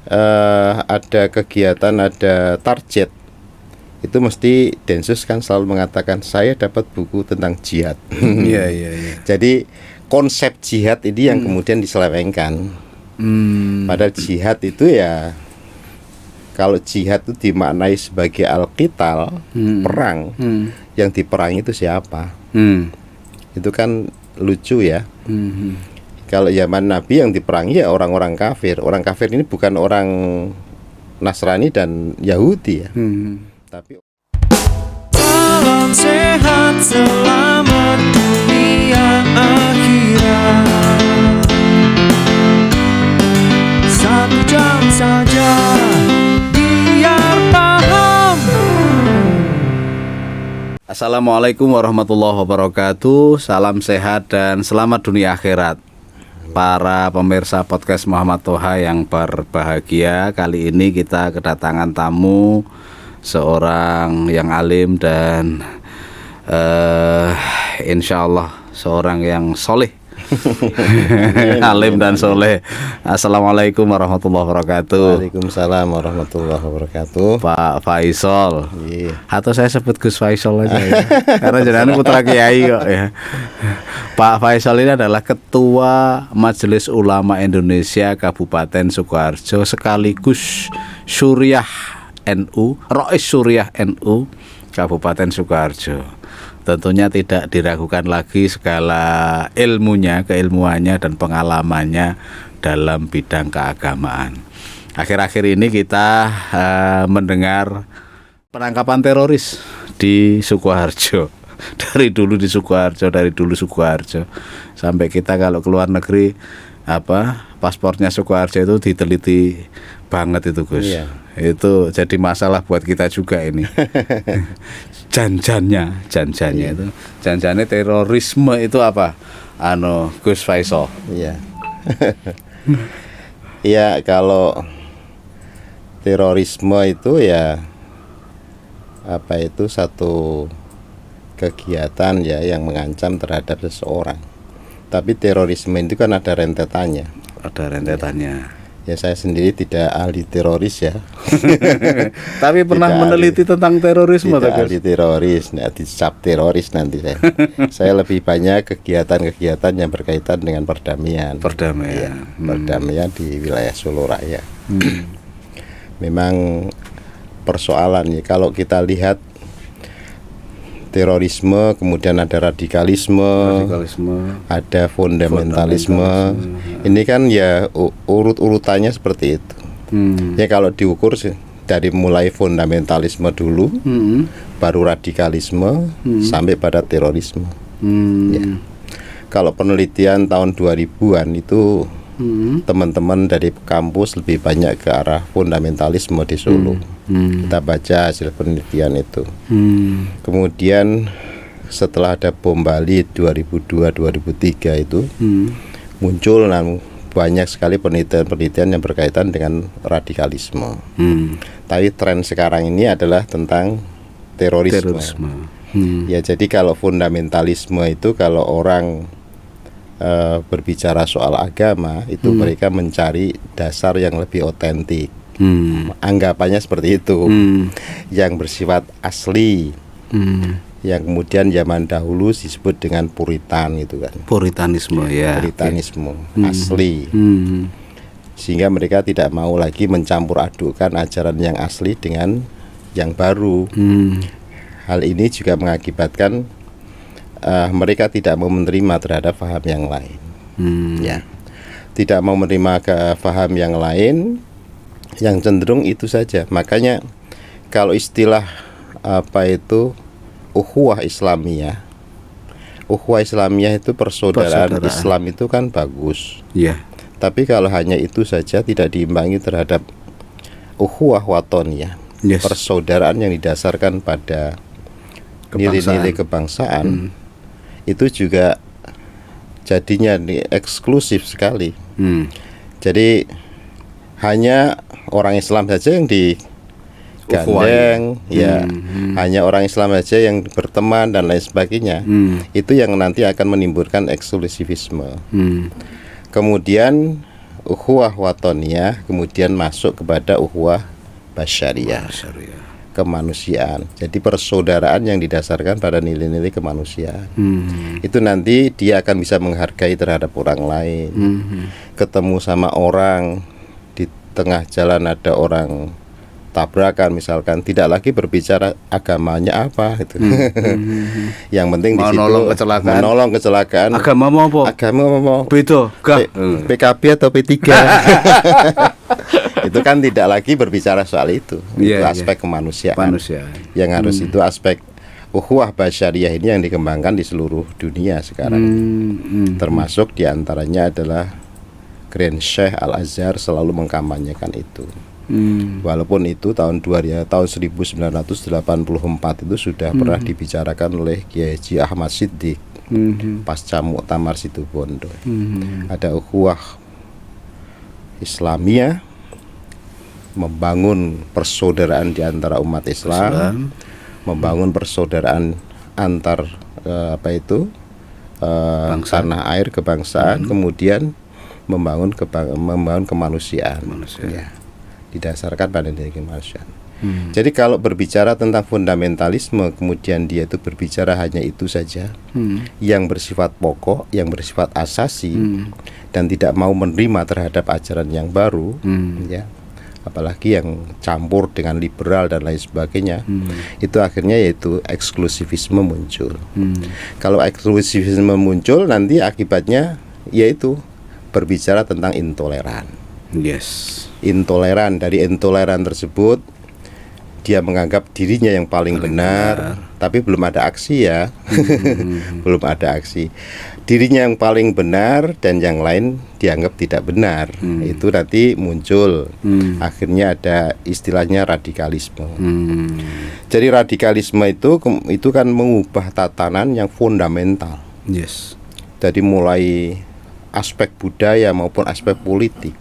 ada kegiatan, ada target, itu mesti Densus kan selalu mengatakan saya dapat buku tentang jihad. Iya. Jadi konsep jihad ini yang kemudian diselewengkan. Padahal jihad itu ya, kalau jihad itu dimaknai sebagai al-qital, perang, yang diperangi itu siapa? Itu kan lucu ya. Kalau zaman Nabi yang diperangi ya orang-orang kafir. Orang kafir ini bukan orang Nasrani dan Yahudi ya. Tapi salam sehat selamat dunia akhirat. 1 jam saja biar paham. Assalamualaikum warahmatullahi wabarakatuh. Salam sehat dan selamat dunia akhirat. Para pemirsa podcast Muhammad Toha yang berbahagia, kali ini kita kedatangan tamu, seorang yang alim dan insya Allah seorang yang soleh. Alim dan soleh. Assalamualaikum warahmatullahi wabarakatuh. Waalaikumsalam warahmatullahi wabarakatuh. Pak Faisal. Iya. Atau saya sebut Gus Faisal aja ya. Karena jenengan putra kiai kok ya. Pak Faisal ini adalah Ketua Majelis Ulama Indonesia Kabupaten Sukoharjo sekaligus Syuriah NU, Rois Syuriah NU Kabupaten Sukoharjo. Tentunya tidak diragukan lagi segala ilmunya, keilmuannya dan pengalamannya dalam bidang keagamaan. Akhir-akhir ini kita mendengar penangkapan teroris di Sukoharjo. Dari dulu Sukoharjo sampai kita kalau keluar negeri paspornya Sukoharjo itu diteliti banget itu Gus. Iya. Itu jadi masalah buat kita juga ini. Janjannya Iya. itu janjannya terorisme itu apa? Gus Faisal. Iya. Ya, kalau terorisme itu ya itu satu kegiatan ya yang mengancam terhadap seseorang. Tapi terorisme itu kan ada rentetannya. Ada rentetannya. Ya saya sendiri tidak ahli teroris ya. Tapi pernah Tidak meneliti tentang terorisme, tidak ahli teroris, dicap teroris nanti saya. Saya lebih banyak kegiatan-kegiatan yang berkaitan dengan perdamaian. Ya, perdamaian di wilayah Solo Raya. Memang persoalannya kalau kita lihat terorisme, kemudian ada radikalisme, ada fundamentalisme. Ini kan ya urut-urutannya seperti itu. Ya kalau diukur sih dari mulai fundamentalisme dulu, baru radikalisme, sampai pada terorisme. Ya. Kalau penelitian tahun 2000-an itu teman-teman dari kampus lebih banyak ke arah fundamentalisme di Solo. Kita baca hasil penelitian itu. Kemudian setelah ada bom Bali 2002-2003 itu muncul banyak sekali penelitian-penelitian yang berkaitan dengan radikalisme. Tapi tren sekarang ini adalah tentang terorisme. Ya, jadi kalau fundamentalisme itu kalau orang berbicara soal agama itu mereka mencari dasar yang lebih otentik. Anggapannya seperti itu, yang bersifat asli, yang kemudian zaman dahulu disebut dengan Puritan itu kan. Puritanisme ya. Puritanisme asli. Sehingga mereka tidak mau lagi mencampur adukan ajaran yang asli dengan yang baru. Hal ini juga mengakibatkan mereka tidak mau menerima terhadap paham yang lain. Ya, tidak mau menerima ke paham yang lain, yang cenderung itu saja. Makanya kalau istilah ukhuwah Islamiyah, itu persaudaraan Islam itu kan bagus. Iya. Tapi kalau hanya itu saja tidak diimbangi terhadap ukhuwah watoniyah, persaudaraan yang didasarkan pada nilai-nilai kebangsaan, itu juga jadinya eksklusif sekali. Jadi hanya orang Islam saja yang digandeng, hanya orang Islam saja yang berteman dan lain sebagainya. Itu yang nanti akan menimbulkan eksklusivisme. Kemudian ukhuwah watoniyah kemudian masuk kepada ukhuwah basyariyah, kemanusiaan. Jadi persaudaraan yang didasarkan pada nilai-nilai kemanusiaan. Itu nanti dia akan bisa menghargai terhadap orang lain. Ketemu sama orang di tengah jalan ada orang tabrakan misalkan, tidak lagi berbicara agamanya apa itu. Yang penting di situ menolong kecelakaan. Agamamu apa? Agama apa? Beda. PKB atau P3. Itu kan tidak lagi berbicara soal itu. Itu aspek kemanusiaan. Yang harus itu aspek ukhuwah basyariyah ini yang dikembangkan di seluruh dunia sekarang. Termasuk diantaranya adalah Grand Sheikh Al-Azhar selalu mengkampanyekan itu. Walaupun itu tahun 1984 itu sudah pernah dibicarakan oleh Kiai Haji Ahmad Siddiq pasca Muktamar Situbondo. Ada ukhuwah Islamiyah, membangun persaudaraan di antara umat Islam, membangun persaudaraan antar tanah air kebangsaan, kemudian membangun kemanusiaan. Ya, didasarkan pada nilai kemanusiaan. Jadi kalau berbicara tentang fundamentalisme, kemudian dia itu berbicara hanya itu saja, yang bersifat pokok, yang bersifat asasi, dan tidak mau menerima terhadap ajaran yang baru, ya, apalagi yang campur dengan liberal dan lain sebagainya, itu akhirnya yaitu eksklusivisme muncul. Kalau eksklusivisme muncul, nanti akibatnya yaitu berbicara tentang intoleran. Intoleran, dari intoleran tersebut dia menganggap dirinya yang paling benar, tapi belum ada aksi ya. Belum ada aksi. Dirinya yang paling benar dan yang lain dianggap tidak benar. Itu nanti muncul. Akhirnya ada istilahnya radikalisme. Jadi radikalisme itu kan mengubah tatanan yang fundamental. Dari mulai aspek budaya maupun aspek politik.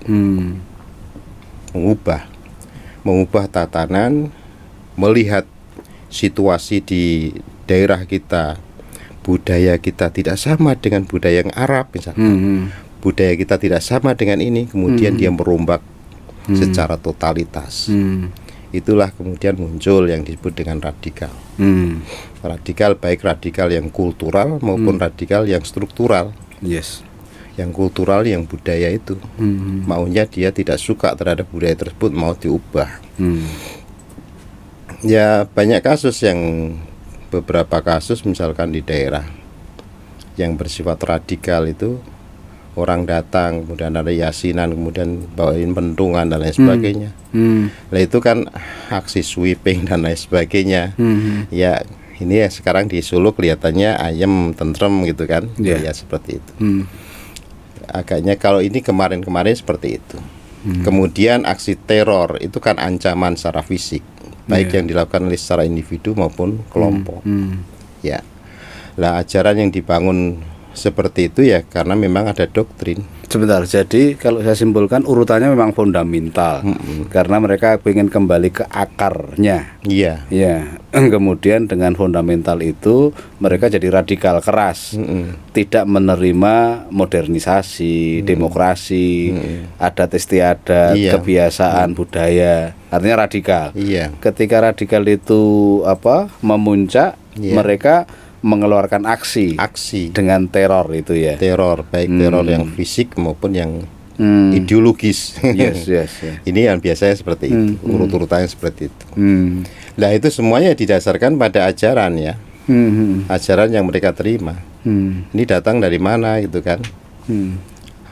Mengubah tatanan, melihat situasi di daerah kita, budaya kita tidak sama dengan budaya yang Arab misalnya. Budaya kita tidak sama dengan ini, kemudian dia merombak secara totalitas. Itulah kemudian muncul yang disebut dengan radikal. Radikal, baik radikal yang kultural maupun radikal yang struktural. Yang kultural, yang budaya itu maunya dia tidak suka terhadap budaya tersebut, mau diubah. Ya banyak kasus, beberapa kasus misalkan di daerah yang bersifat radikal itu, orang datang kemudian ada yasinan, kemudian bawain pentungan dan lain sebagainya. Nah itu kan aksi sweeping dan lain sebagainya. Ya ini ya sekarang di Solo kelihatannya ayem tentrem gitu kan. Ya seperti itu. Agaknya kalau ini kemarin-kemarin seperti itu. Kemudian aksi teror itu kan ancaman secara fisik, baik yang dilakukan oleh secara individu maupun kelompok. Ya, lah ajaran yang dibangun seperti itu ya karena memang ada doktrin. Sebentar, jadi kalau saya simpulkan urutannya memang fundamental, karena mereka ingin kembali ke akarnya. Iya. Ya, kemudian dengan fundamental itu mereka jadi radikal keras, tidak menerima modernisasi, demokrasi, adat istiadat, kebiasaan budaya. Artinya radikal. Ketika radikal itu memuncak, mereka mengeluarkan aksi dengan teror itu ya. Teror, baik teror yang fisik maupun yang ideologis. Ini yang biasanya seperti itu, urut-urutannya seperti itu. Nah itu semuanya didasarkan pada ajaran ya, ajaran yang mereka terima. Ini datang dari mana gitu kan?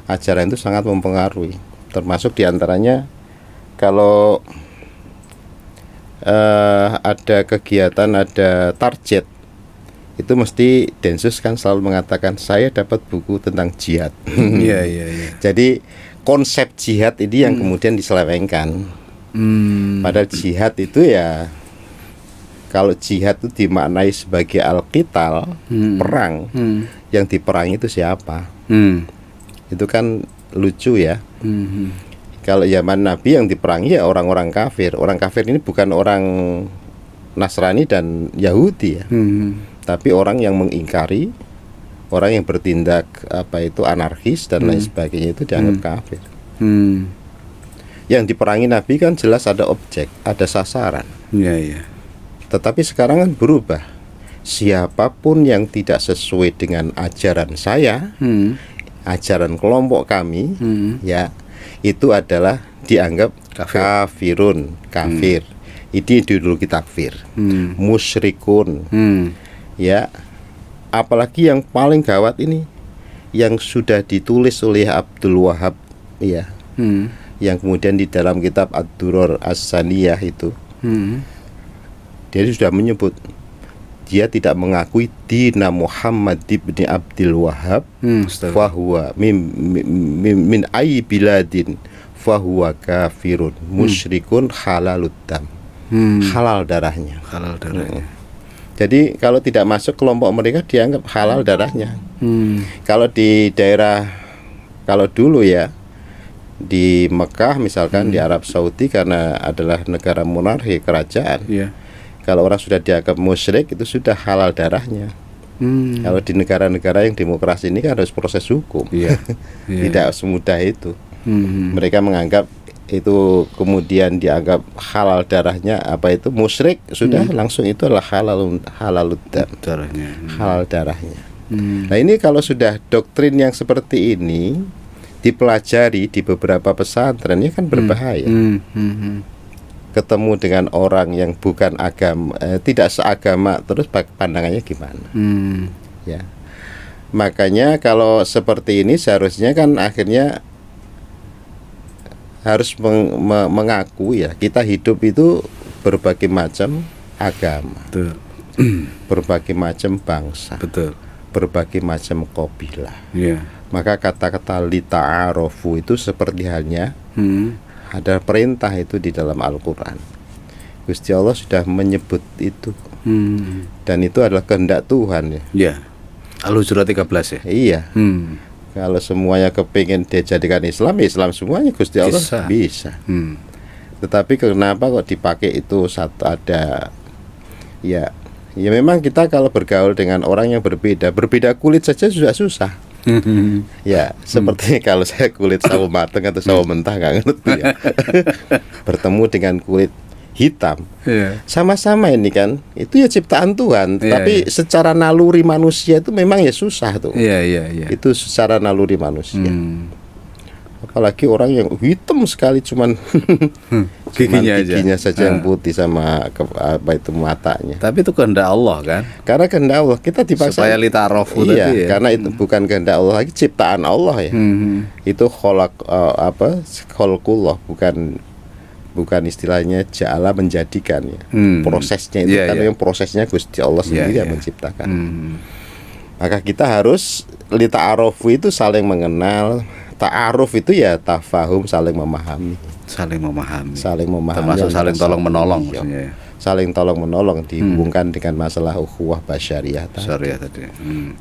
Ajaran itu sangat mempengaruhi, termasuk diantaranya kalau ada kegiatan, ada target, itu mesti Densus kan selalu mengatakan saya dapat buku tentang jihad. Jadi konsep jihad ini yang kemudian diselewengkan. Padahal jihad itu ya, kalau jihad itu dimaknai sebagai al-qital, perang, yang diperangi itu siapa? Itu kan lucu ya. Kalau zaman Nabi yang diperangi ya orang-orang kafir. Orang kafir ini bukan orang Nasrani dan Yahudi ya, tapi orang yang mengingkari, orang yang bertindak anarkis dan lain sebagainya itu dianggap kafir. Yang diperangi Nabi kan jelas ada objek, ada sasaran. Iya, iya. Tetapi sekarang kan berubah. Siapapun yang tidak sesuai dengan ajaran saya, ajaran kelompok kami, ya, itu adalah dianggap kafirun, kafir. Ini ideologi takfir. Musyrikun. Ya. Apalagi yang paling gawat ini yang sudah ditulis oleh Abdul Wahab, ya. Yang kemudian di dalam kitab Ad-Duror As-Saniyah itu dia sudah menyebut dia tidak mengakui dina Muhammad ibn Abdul Wahab fahuwa min ayyi biladin fahuwa kafirun musyrikun halalud dam. Halal darahnya. Jadi kalau tidak masuk kelompok mereka dianggap halal darahnya. Kalau di daerah, kalau dulu ya di Mekah misalkan, di Arab Saudi karena adalah negara monarki kerajaan, kalau orang sudah dianggap musyrik itu sudah halal darahnya. Kalau di negara-negara yang demokrasi ini kan harus proses hukum. Tidak semudah itu. Mereka menganggap itu kemudian dianggap halal darahnya, apa itu musyrik, sudah langsung itu adalah halal darahnya. Halal darahnya. Nah ini kalau sudah doktrin yang seperti ini dipelajari di beberapa pesantren, ini kan berbahaya. Ketemu dengan orang yang bukan agama, tidak seagama, terus pandangannya gimana? Ya, makanya kalau seperti ini seharusnya kan akhirnya harus mengaku ya, kita hidup itu berbagai macam agama, berbagai macam bangsa, berbagai macam qabilah. Maka kata-kata lita'arofu itu seperti halnya ada perintah itu di dalam Al-Quran. Gusti Allah sudah menyebut itu, dan itu adalah kehendak Tuhan ya. Al-Hujurat 13 ya. Iya. Kalau semuanya kepingin dijadikan Islam, Islam semuanya Gusti Allah bisa. Tetapi kenapa kok dipakai itu satu ada ya memang kita kalau bergaul dengan orang yang berbeda kulit saja sudah susah. Ya seperti kalau saya kulit sawo mateng atau sawo mentah nggak ngerti ya. Bertemu dengan kulit hitam, sama-sama ini kan itu ya ciptaan Tuhan, tapi secara naluri manusia itu memang ya susah tuh. Itu secara naluri manusia. Apalagi orang yang hitam sekali cuman giginya saja yang putih sama apa itu matanya. Tapi itu kehendak Allah kan? Karena kehendak Allah kita dipaksa supaya lita'arofu tadi ya. Karena itu bukan kehendak Allah lagi, ciptaan Allah ya. Itu kholqullah, bukan istilahnya ja'ala, menjadikan ya. Prosesnya itu yang prosesnya Gusti Allah sendiri yang menciptakan. Maka kita harus lita'arofu itu saling mengenal. Ta'aruf itu ya tafahum, saling memahami. Termasuk saling tolong menolong maksudnya ya. Saling tolong menolong dihubungkan dengan masalah ukhuwah basyariah tadi.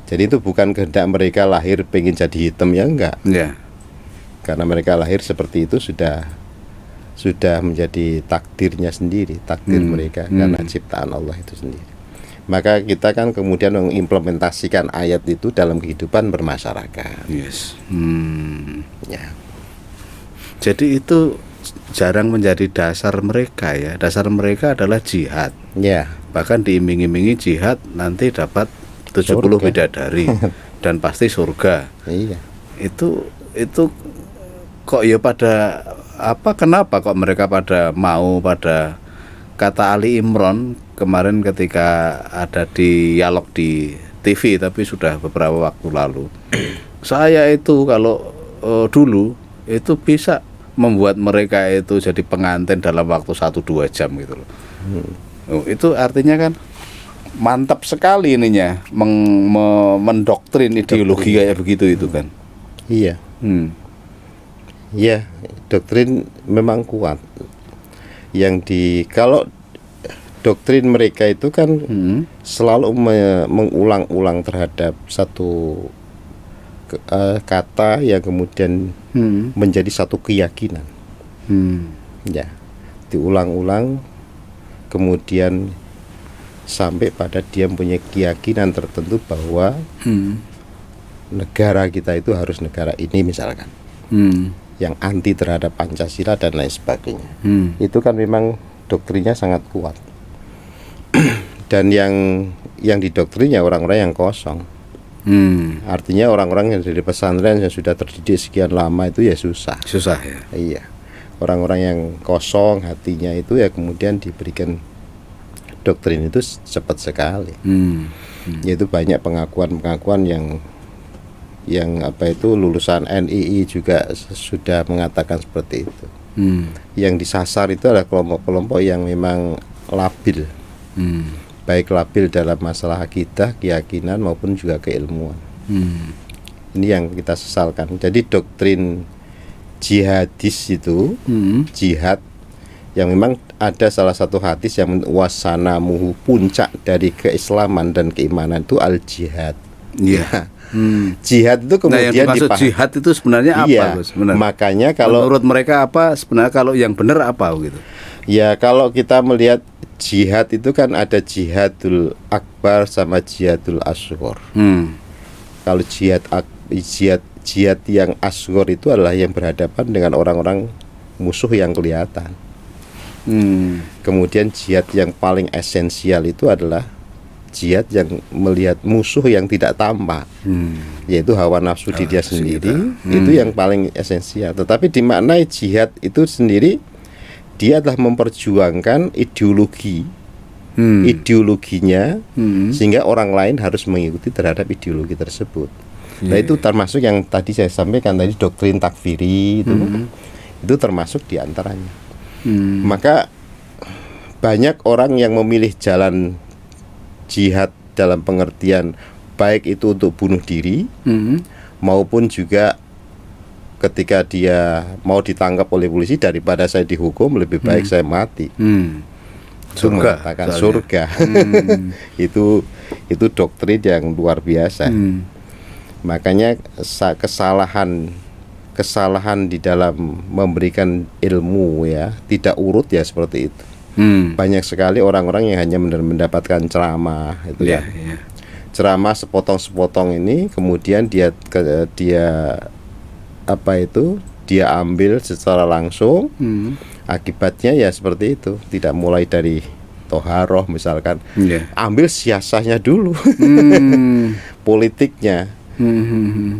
Jadi itu bukan kehendak mereka lahir pengen jadi hitam ya, enggak. Karena mereka lahir seperti itu sudah menjadi takdirnya sendiri, takdir mereka karena ciptaan Allah itu sendiri. Maka kita kan kemudian mengimplementasikan ayat itu dalam kehidupan bermasyarakat. Ya. Jadi itu jarang menjadi dasar mereka ya. Dasar mereka adalah jihad. Bahkan diiming-imingi jihad nanti dapat 70 bidadari dan pasti surga. Itu kok ya pada kenapa kok mereka pada mau pada kata Ali Imran kemarin ketika ada dialog di TV, tapi sudah beberapa waktu lalu. Saya itu kalau dulu itu bisa membuat mereka itu jadi pengantin dalam waktu 1-2 jam gitu loh. Itu artinya kan mantap sekali ininya mendoktrin ideologi kayak begitu itu kan. Iya, doktrin memang kuat. Kalau doktrin mereka itu kan selalu mengulang-ulang terhadap satu kata yang kemudian menjadi satu keyakinan. Ya, diulang-ulang kemudian sampai pada dia punya keyakinan tertentu bahwa negara kita itu harus negara ini misalkan. yang anti terhadap Pancasila dan lain sebagainya. Itu kan memang doktrinnya sangat kuat. Dan yang didoktrinnya orang-orang yang kosong. Artinya orang-orang yang dari pesantren yang sudah terdidik sekian lama itu ya susah ya. Iya, orang-orang yang kosong hatinya itu ya kemudian diberikan doktrin itu cepat sekali. Yaitu banyak pengakuan yang apa itu lulusan NII juga sudah mengatakan seperti itu. Yang disasar itu adalah kelompok-kelompok yang memang labil, baik labil dalam masalah akidah, keyakinan maupun juga keilmuan. Ini yang kita sesalkan. Jadi doktrin jihadis itu, jihad yang memang ada salah satu hadis yang wasanamuhu, puncak dari keislaman dan keimanan itu al-jihad. Iya. Jihad itu kemudian yang dimaksud jihad itu sebenarnya apa, Gus? Makanya kalau menurut mereka apa sebenarnya, kalau yang benar apa gitu? Ya, kalau kita melihat jihad itu kan ada jihadul akbar sama jihadul asghar. Kalau jihad yang asghar itu adalah yang berhadapan dengan orang-orang musuh yang kelihatan. Kemudian jihad yang paling esensial itu adalah jihad yang melihat musuh yang tidak tampak, yaitu hawa nafsu di dia sendiri. Itu yang paling esensial. Tetapi dimaknai jihad itu sendiri, dia adalah memperjuangkan ideologinya, sehingga orang lain harus mengikuti terhadap ideologi tersebut. Nah, itu termasuk yang tadi saya sampaikan tadi, doktrin takfiri itu termasuk diantaranya. Maka banyak orang yang memilih jalan jihad dalam pengertian baik itu untuk bunuh diri, maupun juga ketika dia mau ditangkap oleh polisi, daripada saya dihukum lebih baik saya mati. Surga, mengatakan surga. itu doktrin yang luar biasa. Makanya kesalahan di dalam memberikan ilmu ya tidak urut ya seperti itu. Banyak sekali orang-orang yang hanya mendapatkan ceramah itu ya. Ceramah sepotong-sepotong ini kemudian dia ambil secara langsung. Akibatnya ya seperti itu, tidak mulai dari toharoh misalkan, ambil siasahnya dulu, politiknya.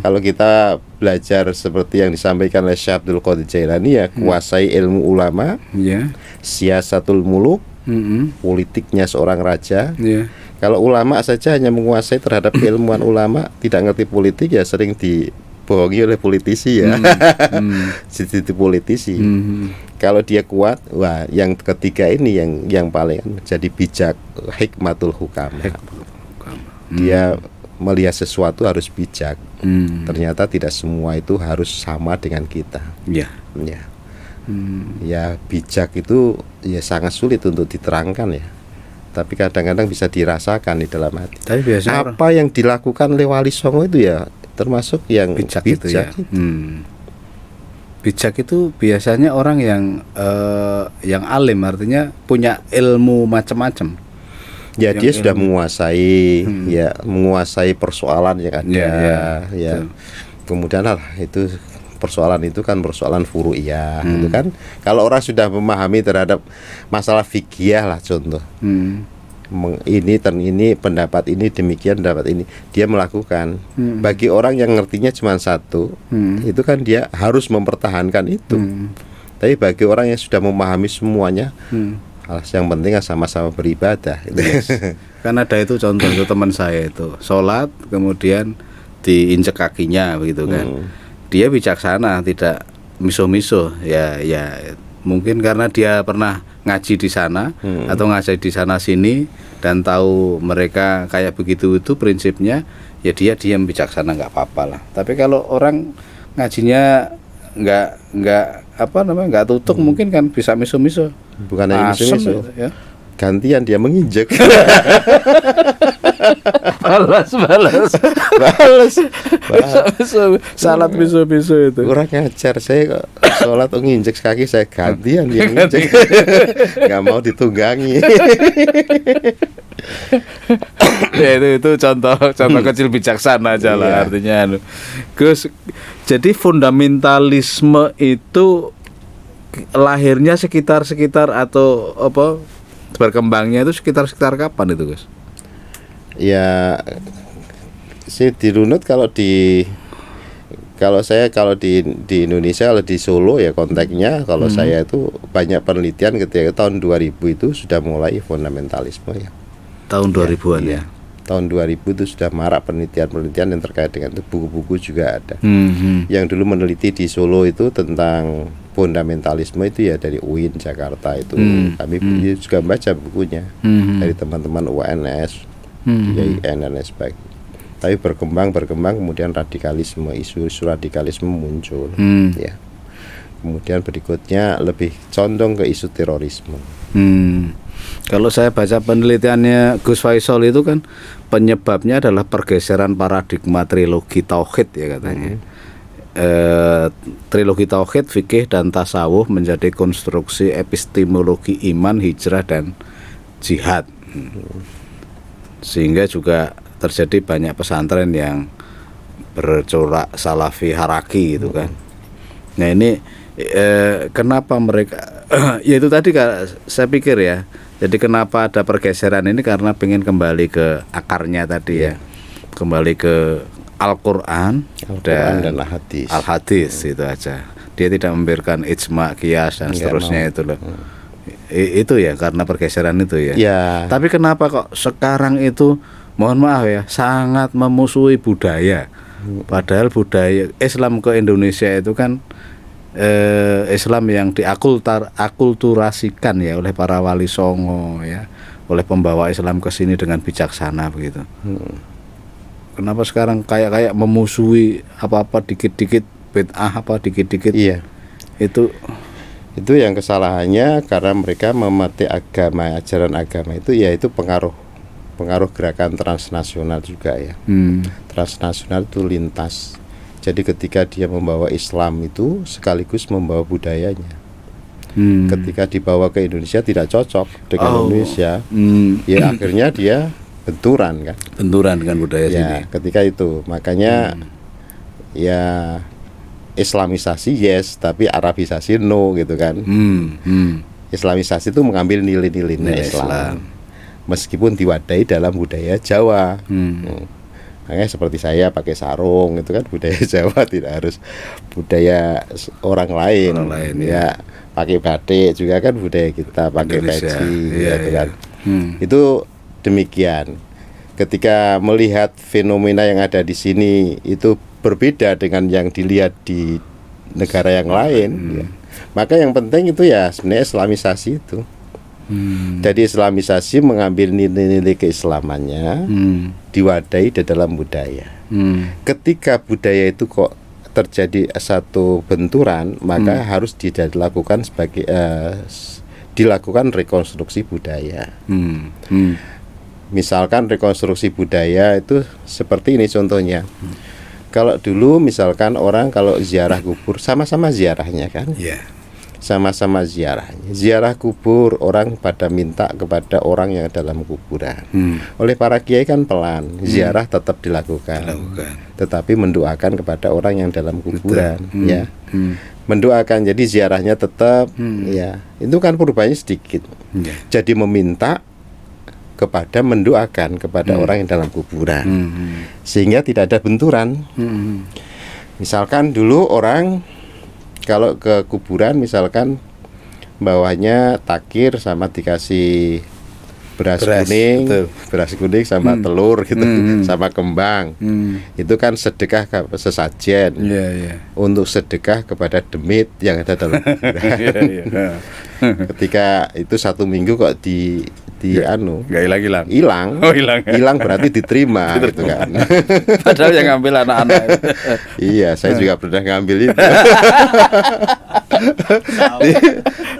Kalau kita belajar seperti yang disampaikan oleh Syekh Abdul Qadir Jailani ya, kuasai ilmu ulama, siasatul muluk, politiknya seorang raja. Kalau ulama saja hanya menguasai terhadap keilmuan ulama, tidak ngerti politik ya sering dibohongi oleh politisi ya. Jadi politisi. Kalau dia kuat, wah yang ketiga ini yang paling jadi bijak, hikmatul hukam. Dia melihat sesuatu harus bijak. Ternyata tidak semua itu harus sama dengan kita. Ya bijak itu ya sangat sulit untuk diterangkan ya. Tapi kadang-kadang bisa dirasakan di dalam hati. Tapi biasanya apa yang dilakukan oleh Wali Songo itu ya termasuk yang bijak itu ya. Bijak itu biasanya orang yang alim, artinya punya ilmu macam-macam. Ya, dia sudah menguasai persoalan yang ada. Kemudian itu persoalan itu kan persoalan furu'iyah gitu kan. Kalau orang sudah memahami terhadap masalah fikih lah contoh. Ini pendapat ini demikian, pendapat ini dia melakukan. Bagi orang yang ngertinya cuma satu, itu kan dia harus mempertahankan itu. Tapi bagi orang yang sudah memahami semuanya, yang penting sama-sama beribadah. Kan ada itu contoh itu teman saya itu sholat kemudian diinjek kakinya begitu kan. Dia bijaksana, tidak miso-miso ya mungkin karena dia pernah ngaji di sana atau ngaji di sana sini dan tahu mereka kayak begitu itu prinsipnya, ya dia diam bijaksana, nggak apa-apa lah. Tapi kalau orang ngajinya nggak tutup, mungkin kan bisa miso-miso. Bukan hanya miso-miso ya. Gantian dia menginjek. balas salat miso-miso itu kurang ngajar. Saya kok sholat nginjek kaki, saya gantian dia nginjek. Nggak mau ditunggangi. Ya, itu contoh kecil bijaksana aja lah, artinya Gus. Jadi fundamentalisme itu lahirnya sekitar atau apa berkembangnya itu sekitar kapan itu, Gus? Ya sih dirunut kalau di Indonesia, kalau di Solo ya konteksnya kalau saya itu banyak penelitian ketika tahun 2000 itu sudah mulai fundamentalisme ya. Tahun 2000-an ya. Tahun 2000 itu sudah marak penelitian yang terkait dengan itu, buku-buku juga ada. Yang dulu meneliti di Solo itu tentang fundamentalisme itu ya dari UIN Jakarta itu. Kami juga baca bukunya dari teman-teman UNS, IAIN dan lain sebagainya. Tapi berkembang kemudian radikalisme, isu radikalisme muncul ya. Kemudian berikutnya lebih condong ke isu terorisme. Kalau saya baca penelitiannya Gus Faisal itu kan penyebabnya adalah pergeseran paradigma trilogi tauhid ya katanya. Trilogi tauhid, fikih dan tasawuf menjadi konstruksi epistemologi iman, hijrah dan jihad. Sehingga juga terjadi banyak pesantren yang bercorak salafi haraki gitu kan. Nah ini kenapa mereka ya itu tadi saya pikir ya. Jadi kenapa ada pergeseran ini karena pengen kembali ke akarnya tadi ya. Kembali ke Al-Quran dan Al-Hadis itu aja. Dia tidak memberikan ijma, qiyas dan seterusnya itu loh. Itu ya karena pergeseran itu ya. Tapi kenapa kok sekarang itu mohon maaf ya sangat memusuhi budaya. Padahal budaya Islam ke Indonesia itu kan Islam yang diakulturasikan ya oleh para wali songo ya, oleh pembawa Islam ke sini dengan bijaksana begitu. Kenapa sekarang kayak memusuhi apa-apa dikit-dikit bid'ah apa dikit-dikit? Iya. Itu yang kesalahannya karena mereka memetik agama, ajaran agama itu ya itu pengaruh gerakan transnasional juga ya. Transnasional itu lintas. Jadi ketika dia membawa Islam itu sekaligus membawa budayanya. Ketika dibawa ke Indonesia tidak cocok dengan Indonesia, ya akhirnya dia benturan dengan budaya sini. Ketika itu makanya ya Islamisasi yes, tapi Arabisasi no gitu kan. Islamisasi itu mengambil nilai-nilai Islam, meskipun diwadahi dalam budaya Jawa. Makanya seperti saya pakai sarung itu kan budaya Jawa, tidak harus budaya orang lain ya. Pakai batik juga kan budaya kita, pakai peci gitu kan. Itu demikian. Ketika melihat fenomena yang ada di sini itu berbeda dengan yang dilihat di negara yang lain ya. Maka yang penting itu ya sebenarnya Islamisasi itu. Jadi Islamisasi mengambil nilai-nilai keislamannya, diwadahi di dalam budaya. Ketika budaya itu kok terjadi satu benturan, maka harus dilakukan dilakukan rekonstruksi budaya. Misalkan rekonstruksi budaya itu seperti ini contohnya. Kalau dulu misalkan orang kalau ziarah kubur sama-sama ziarahnya kan? Sama-sama ziarah kubur, orang pada minta kepada orang yang dalam kuburan. Oleh para kiai kan pelan, ziarah tetap dilakukan. Tetapi mendoakan kepada orang yang dalam kuburan ya. Mendoakan, jadi ziarahnya tetap ya. Itu kan perubahannya sedikit. Jadi meminta kepada mendoakan kepada orang yang dalam kuburan. Sehingga tidak ada benturan. Misalkan dulu orang kalau ke kuburan misalkan bawahnya takir sama dikasih beras kuning sama telur gitu, sama kembang. Itu kan sedekah sesajen. Untuk sedekah kepada demit yang ada dalam kuburan. Ketika itu 1 minggu kok hilang berarti diterima gitu kan. Padahal yang ngambil anak-anak. Iya, saya juga pernah ngambil itu.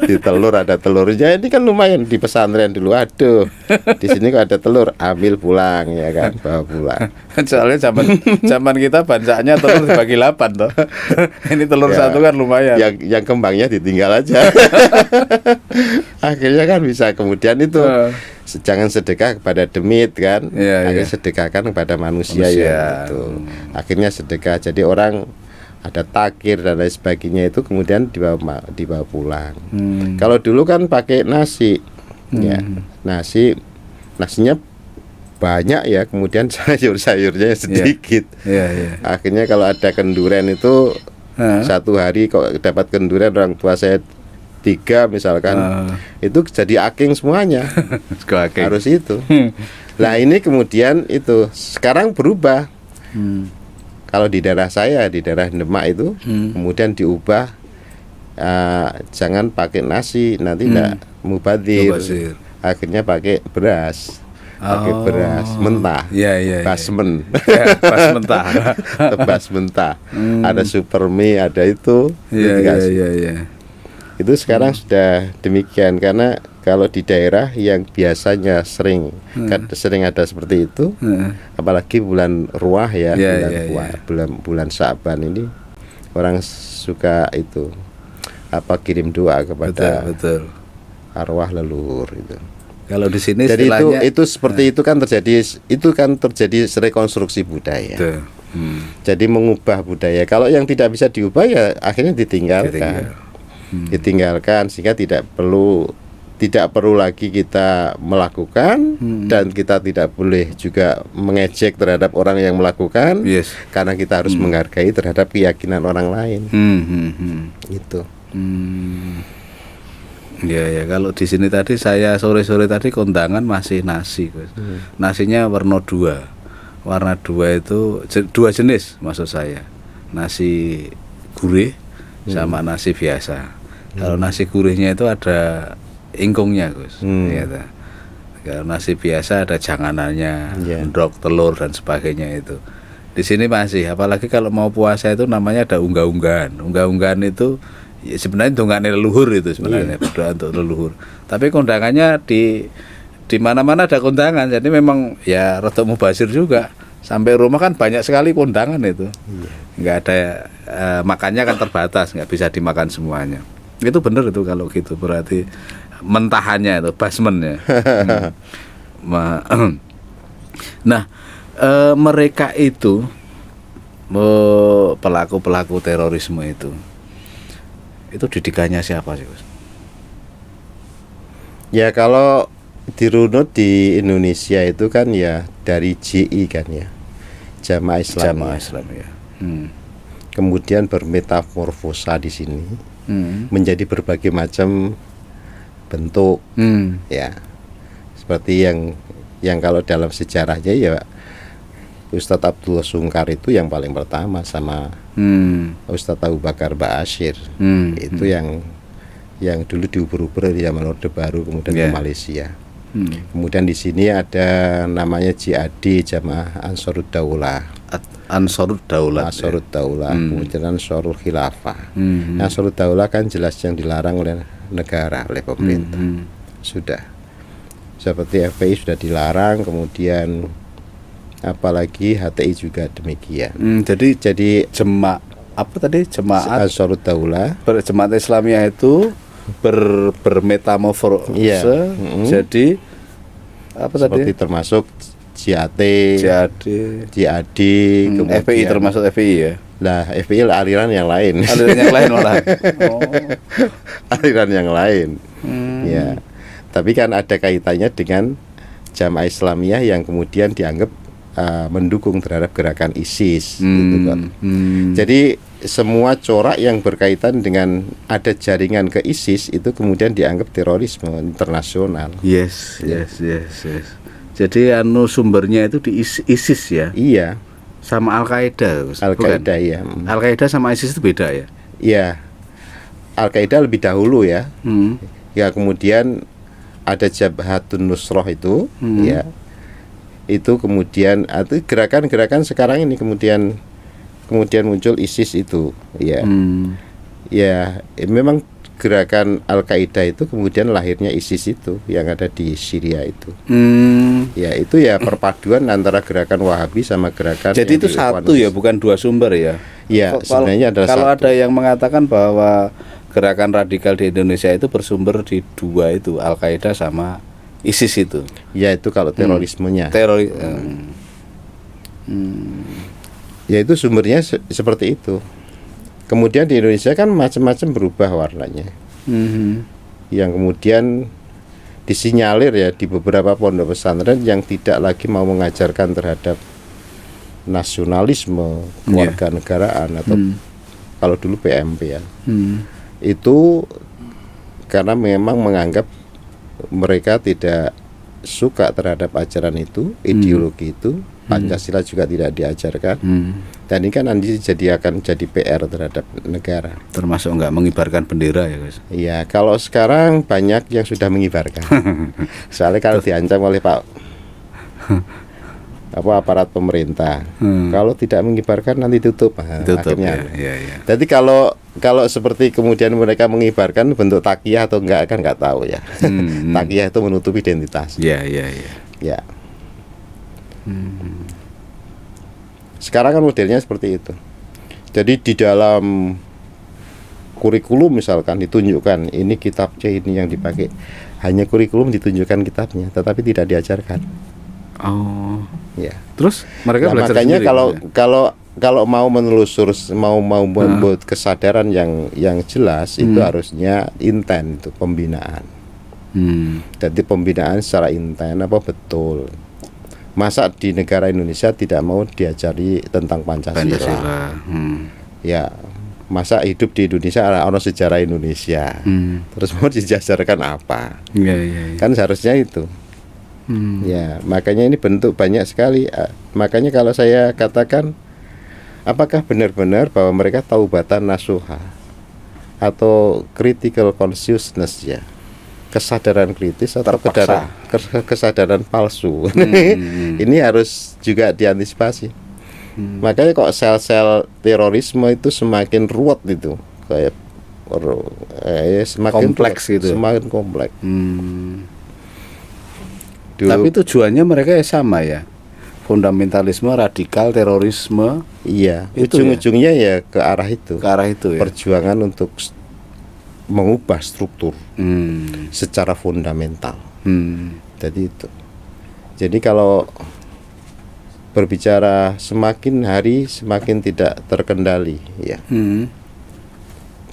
di telur ada telurnya, ini kan lumayan di pesantren dulu. Aduh, di sini kok ada telur, ambil pulang ya kan, bawa pulang. Soalnya zaman kita bancanya telur dibagi 8 toh. Ini telur satu kan lumayan. Yang kembangnya ditinggal aja. akhirnya kan bisa kemudian itu jangan sedekah kepada demit kan, akhirnya sedekahkan kepada manusia. Ya gitu. Akhirnya sedekah, jadi orang ada takir dan lain sebagainya itu kemudian dibawa pulang. Kalau dulu kan pakai nasi, ya nasinya banyak ya, kemudian sayur-sayurnya sedikit. Akhirnya kalau ada kenduren itu satu hari kok dapat kenduren, orang tua saya 3 misalkan, itu jadi aking semuanya. Harus itu. Nah ini kemudian itu sekarang berubah. Kalau di daerah saya, di daerah Demak itu kemudian diubah, jangan pakai nasi, nanti tidak mubazir. Akhirnya pakai beras. Pakai beras mentah, basmen, bas mentah, tebas mentah. Ada supermi, ada itu. Itu sekarang sudah demikian, karena kalau di daerah yang biasanya sering ada seperti itu, apalagi bulan ruah ya, bulan Sa'ban ini orang suka itu kirim doa kepada arwah leluhur itu. Kalau di sini jadi itu seperti itu kan terjadi rekonstruksi budaya. Jadi mengubah budaya. Kalau yang tidak bisa diubah ya akhirnya ditinggalkan sehingga tidak perlu lagi kita melakukan, dan kita tidak boleh juga mengejek terhadap orang yang melakukan, karena kita harus menghargai terhadap keyakinan orang lain. Itu. Ya, kalau di sini tadi saya sore-sore tadi kondangan masih nasi, nasinya warna 2. Warna 2 itu 2 jenis maksud saya. Nasi gurih sama nasi biasa. Kalau nasi gurihnya itu ada ingkungnya, Gus. Ya, kalau nasi biasa ada janganannya, endrok, telur dan sebagainya itu. Di sini masih, apalagi kalau mau puasa itu namanya ada unggah-unggahan. Unggah-unggahan itu ya sebenarnya dongane leluhur itu sebenarnya, berdoa untuk leluhur. Tapi kondangannya di mana-mana ada kondangan. Jadi memang ya rada mubazir juga. Sampai rumah kan banyak sekali kondangan itu. Enggak ada makannya kan terbatas, enggak bisa dimakan semuanya. Itu benar itu kalau gitu, berarti mentahannya itu basmennya. Nah, mereka itu pelaku-pelaku terorisme itu didikannya siapa sih, Gus? Ya kalau dirunut di Indonesia itu kan ya dari JI kan ya, Jamaah Islam ya. Kemudian bermetamorfosa di sini menjadi berbagai macam bentuk, ya seperti yang kalau dalam sejarahnya ya Ustadz Abdullah Sungkar itu yang paling pertama sama Ustadz Abu Bakar Ba'asyir, itu yang dulu diubur-ubur dari zaman Orde Baru kemudian ke Malaysia. Kemudian di sini ada namanya JAD, Jamaah Ansarud Daulah. Kemudian Ansarul Khilafah. Ansarud Daulah kan jelas yang dilarang oleh negara, oleh pemerintah. Sudah. Seperti FPI sudah dilarang, kemudian apalagi HTI juga demikian. Jadi jemaat Ansarud Daulah, jemaat Islamiyah itu bermetamorfose jadi apa seperti tadi? Termasuk JAD, FPI termasuk FPI ya. Nah, FPI aliran yang lain. Aliran yang lain. Ya. Tapi kan ada kaitannya dengan Jamaah Islamiyah yang kemudian dianggap mendukung terhadap gerakan ISIS gitu kan. Jadi semua corak yang berkaitan dengan ada jaringan ke ISIS itu kemudian dianggap terorisme internasional. Yes. Jadi sumbernya itu di ISIS ya. Iya. Sama Al-Qaeda. Al-Qaeda ya. Al-Qaeda sama ISIS itu beda ya. Iya. Al-Qaeda lebih dahulu ya. Ya kemudian ada Jabhatun Nusrah itu, ya. Itu kemudian gerakan-gerakan sekarang ini kemudian muncul ISIS itu, ya. Ya, memang gerakan Al-Qaeda itu kemudian lahirnya ISIS itu yang ada di Syria itu. Ya, itu ya perpaduan antara gerakan Wahabi sama gerakan. Jadi itu satu ya, bukan 2 sumber ya. Ya, sebenarnya adalah kalau satu. Ada yang mengatakan bahwa gerakan radikal di Indonesia itu bersumber di dua itu, Al-Qaeda sama ISIS itu. Ya itu kalau terorismenya. Ya itu sumbernya seperti itu. Kemudian di Indonesia kan macam-macam berubah warnanya. Yang kemudian disinyalir ya di beberapa pondok pesantren yang tidak lagi mau mengajarkan terhadap nasionalisme, kewarganegaraan atau kalau dulu PMP ya. Itu karena memang menganggap mereka tidak suka terhadap ajaran itu, ideologi itu, Pancasila juga tidak diajarkan. Dan ini kan nanti akan jadi PR terhadap negara. Termasuk nggak mengibarkan bendera ya guys? Iya, kalau sekarang banyak yang sudah mengibarkan. Soalnya kalau diancam oleh aparat pemerintah, kalau tidak mengibarkan nanti tutup. Akhirnya. Ya. Jadi kalau seperti kemudian mereka mengibarkan bentuk takiyah atau enggak kan nggak tahu ya. Takiyah itu menutupi identitas. Ya. Sekarang kan modelnya seperti itu. Jadi di dalam kurikulum misalkan ditunjukkan ini kitab C ini yang dipakai, hanya kurikulum ditunjukkan kitabnya, tetapi tidak diajarkan. Oh, ya. Terus mereka belajar makanya sendiri, kalau mau menelusur, mau membuat kesadaran yang jelas itu harusnya intent, itu pembinaan. Jadi pembinaan secara intent apa betul. Masa di negara Indonesia tidak mau diajari tentang Pancasila. Ya, masa hidup di Indonesia ada sejarah Indonesia. Terus mau diajarkan apa? Ya. Kan seharusnya itu. Ya, makanya ini bentuk banyak sekali. Makanya kalau saya katakan, apakah benar-benar bahwa mereka taubatan nasuha atau critical consciousness ya, kesadaran kritis atau kesadaran palsu? Ini harus juga diantisipasi. Makanya kok sel-sel terorisme itu semakin ruwet itu, kayak semakin kompleks ruwet, gitu. Semakin kompleks. Tapi tujuannya mereka ya sama ya, fundamentalisme, radikal, terorisme. Iya, itu ujung-ujungnya ya ke arah itu. Ke arah itu ya. Perjuangan untuk mengubah struktur secara fundamental. Jadi itu. Jadi kalau berbicara semakin hari semakin tidak terkendali ya.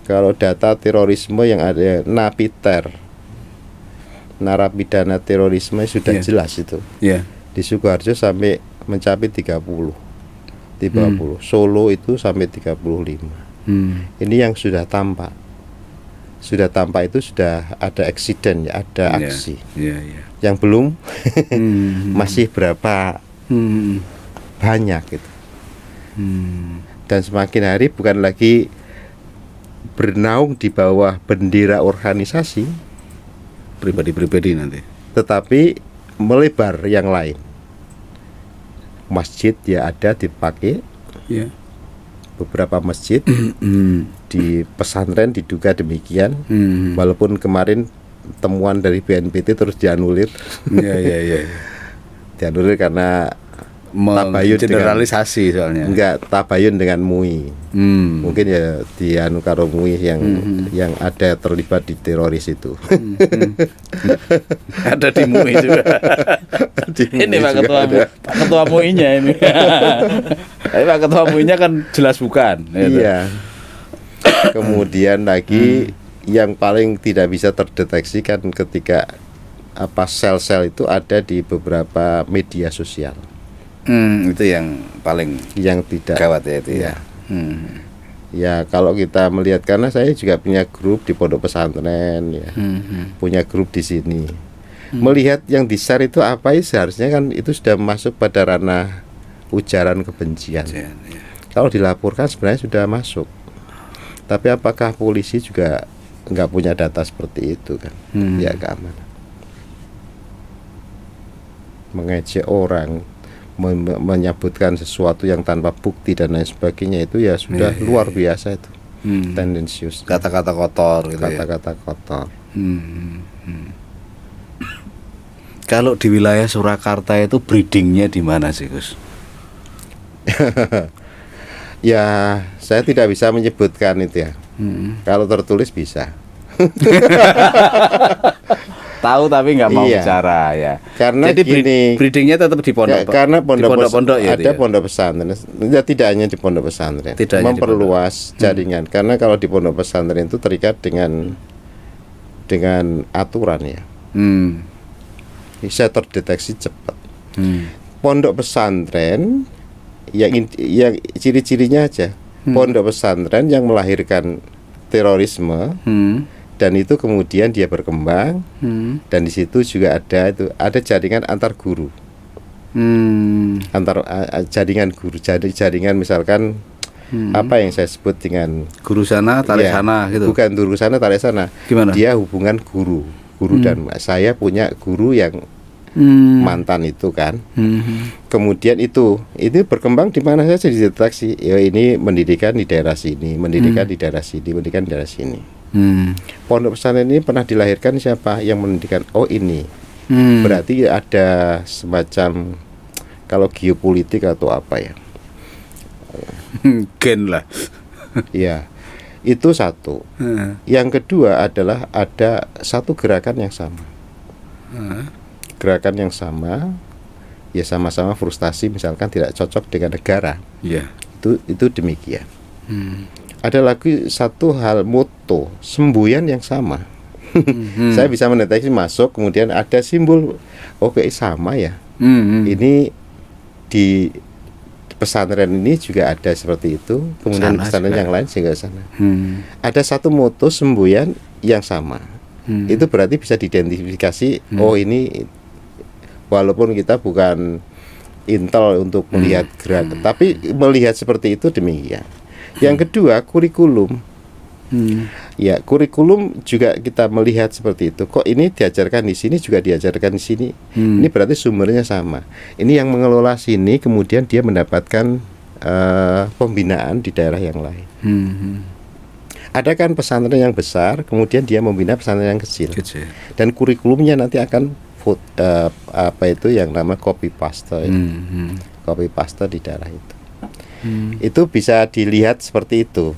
Kalau data terorisme yang ada Napiter, narapidana terorisme sudah jelas itu. Di Sukoharjo sampai mencapai 30. Solo itu sampai 35. Ini yang sudah tampak. Sudah tampak itu sudah ada eksiden ya, ada aksi. Yang belum masih berapa banyak gitu. Dan semakin hari bukan lagi bernaung di bawah bendera organisasi pribadi-pribadi nanti, tetapi melebar yang lain. Masjid ya ada dipakai, beberapa masjid di pesantren diduga demikian, walaupun kemarin temuan dari BNPT terus dianulir. Dianulir karena tabayun generalisasi soalnya. Enggak, tabayun dengan MUI. Mungkin ya dianu karo MUI yang ada terlibat di teroris itu. Ada di MUI juga. Ini Pak Ketua MUI-nya ini. Tapi Pak Ketua MUI-nya kan jelas bukan. Iya. Kemudian lagi yang paling tidak bisa terdeteksi kan ketika sel-sel itu ada di beberapa media sosial. Itu yang paling yang tidak gawat ya itu ya. Ya kalau kita melihat, karena saya juga punya grup di pondok pesantren ya, punya grup di sini. Melihat yang di-share itu apa ya, seharusnya kan itu sudah masuk pada ranah ujaran kebencian. Kalau dilaporkan sebenarnya sudah masuk. Tapi apakah polisi juga nggak punya data seperti itu kan? Ya keamanan. Mengejek orang, menyebutkan sesuatu yang tanpa bukti dan lain sebagainya, itu ya sudah luar biasa itu. Tendensius. Kata-kata kotor gitu. Kata-kata kotor. Kalau di wilayah Surakarta itu breedingnya di mana sih, Gus? Ya, saya tidak bisa menyebutkan itu ya. Kalau tertulis bisa. Tahu tapi nggak mau Iya. bicara ya. Karena Jadi gini, breedingnya tetap di pondok. karena di pondok-pondok ya, ada itu ya? pondok pesantren. Ya, tidak hanya di pondok pesantren. Tidak hanya di memperluas jaringan. Karena kalau di pondok pesantren itu terikat dengan aturan ya. Bisa terdeteksi cepat. Pondok pesantren yang ciri-cirinya aja. Pondok pesantren yang melahirkan terorisme. Dan itu kemudian dia berkembang, dan di situ juga ada jaringan antar guru, jaringan guru, jaringan misalkan apa yang saya sebut dengan Guru sana tarik ya, sana gitu. bukan guru sana tarik sana. Gimana? Dia hubungan guru dan saya punya guru yang mantan itu kan. Kemudian itu berkembang di mana saja dideteksi. Ya ini pendidikan di daerah sini, pendidikan di daerah sini, pendidikan di daerah sini. Pondok pesantren ini pernah dilahirkan siapa yang mendidikan? Oh ini. Berarti ada semacam kalau geopolitik atau apa ya? Gen lah. Ya, itu satu. Yang kedua adalah ada satu gerakan yang sama. Gerakan yang sama, ya sama-sama frustasi misalkan tidak cocok dengan negara. Iya. Itu demikian. Ada lagi satu hal moto semboyan yang sama. Saya bisa mendeteksi masuk, kemudian ada simbol, oke sama ya. Ini di pesantren ini juga ada seperti itu. Kemudian Sana pesantren juga. yang lain juga sana. Ada satu moto semboyan yang sama. Itu berarti bisa diidentifikasi. Oh ini walaupun kita bukan intel untuk melihat gerak, tapi melihat seperti itu demikian. Yang kedua kurikulum. Ya kurikulum juga kita melihat seperti itu. Kok ini diajarkan di sini juga diajarkan di sini. Ini berarti sumbernya sama. Ini yang mengelola sini, kemudian dia mendapatkan pembinaan di daerah yang lain. Ada kan pesantren yang besar, kemudian dia membina pesantren yang kecil. Dan kurikulumnya nanti akan apa itu yang nama copy paste. Copy paste di daerah itu. Itu bisa dilihat seperti itu.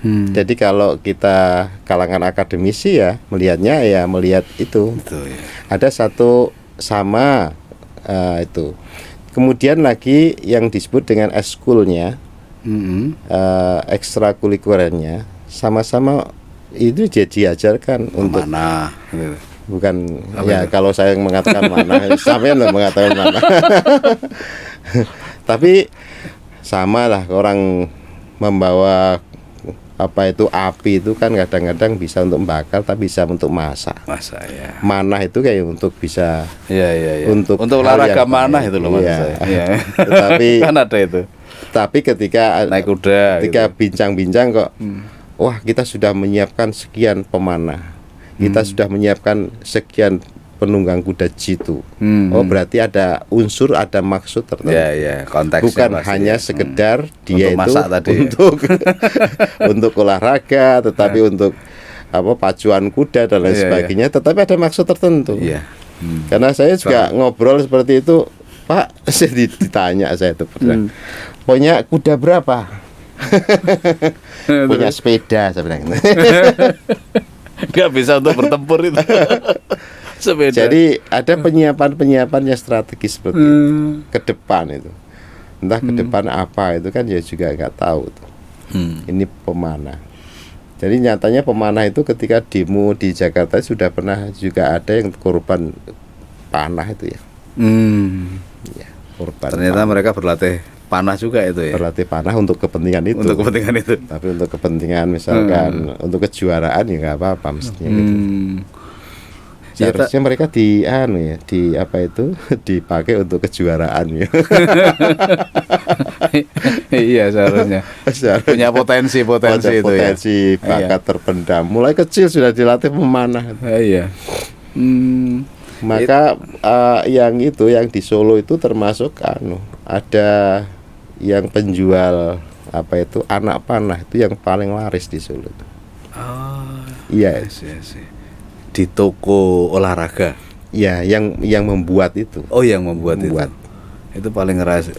Jadi kalau kita kalangan akademisi ya melihatnya ya melihat itu. Ya. Ada satu sama itu. Kemudian lagi yang disebut dengan eskulnya, ekstrakurikulernya, sama-sama itu diajarkan untuk mana? Gitu. Bukan apa ya itu? Kalau saya mengatakan mana, sampean loh mengatakan mana. Tapi sama lah orang membawa apa itu api itu kan kadang-kadang bisa untuk membakar tapi bisa untuk masak. Masak ya. Manah itu kayak untuk bisa Iya. untuk hal olahraga yang mana baik. itu loh maksud Iya. saya. Iya. Tetapi kan ada itu. Tapi ketika Naik kuda. ketika gitu. bincang-bincang kok wah kita sudah menyiapkan sekian pemanah. Kita sudah menyiapkan sekian penunggang kuda jitu. Oh berarti ada unsur, ada maksud tertentu. Ya, konteksnya Bukan pasti hanya ya. sekedar dia Untuk itu masak tadi ya. untuk olahraga, tetapi untuk apa pacuan kuda dan lain Iya, sebagainya, tetapi ada maksud tertentu. Iya. Karena saya juga ngobrol seperti itu, Pak, saya ditanya saya itu pernah, punya kuda berapa? Punya sepeda, saya bilang. Gak bisa untuk bertempur itu. Sepeda. Jadi ada penyiapan yang strategis seperti itu ke depan itu. Entah ke depan apa itu kan ya juga nggak tahu tuh. Ini pemanah. Jadi nyatanya pemanah itu ketika demo di Jakarta sudah pernah juga ada yang korban panah itu ya. Ya, korban. Ternyata panah. mereka berlatih panah juga itu ya. Berlatih panah untuk kepentingan itu. Untuk kepentingan itu. Tapi untuk kepentingan misalkan untuk kejuaraan ya nggak apa-apa mestinya gitu. Seharusnya mereka di apa itu dipakai untuk kejuaraan ya. Iya seharusnya. Punya potensi itu ya. Potensi bakat terpendam. Mulai kecil sudah dilatih memanah. Iya. Maka yang di Solo itu termasuk ada yang penjual apa itu anak panah itu yang paling laris di Solo itu. Iya. Di toko olahraga. Ya, yang membuat itu. Oh, yang membuat. Itu paling laris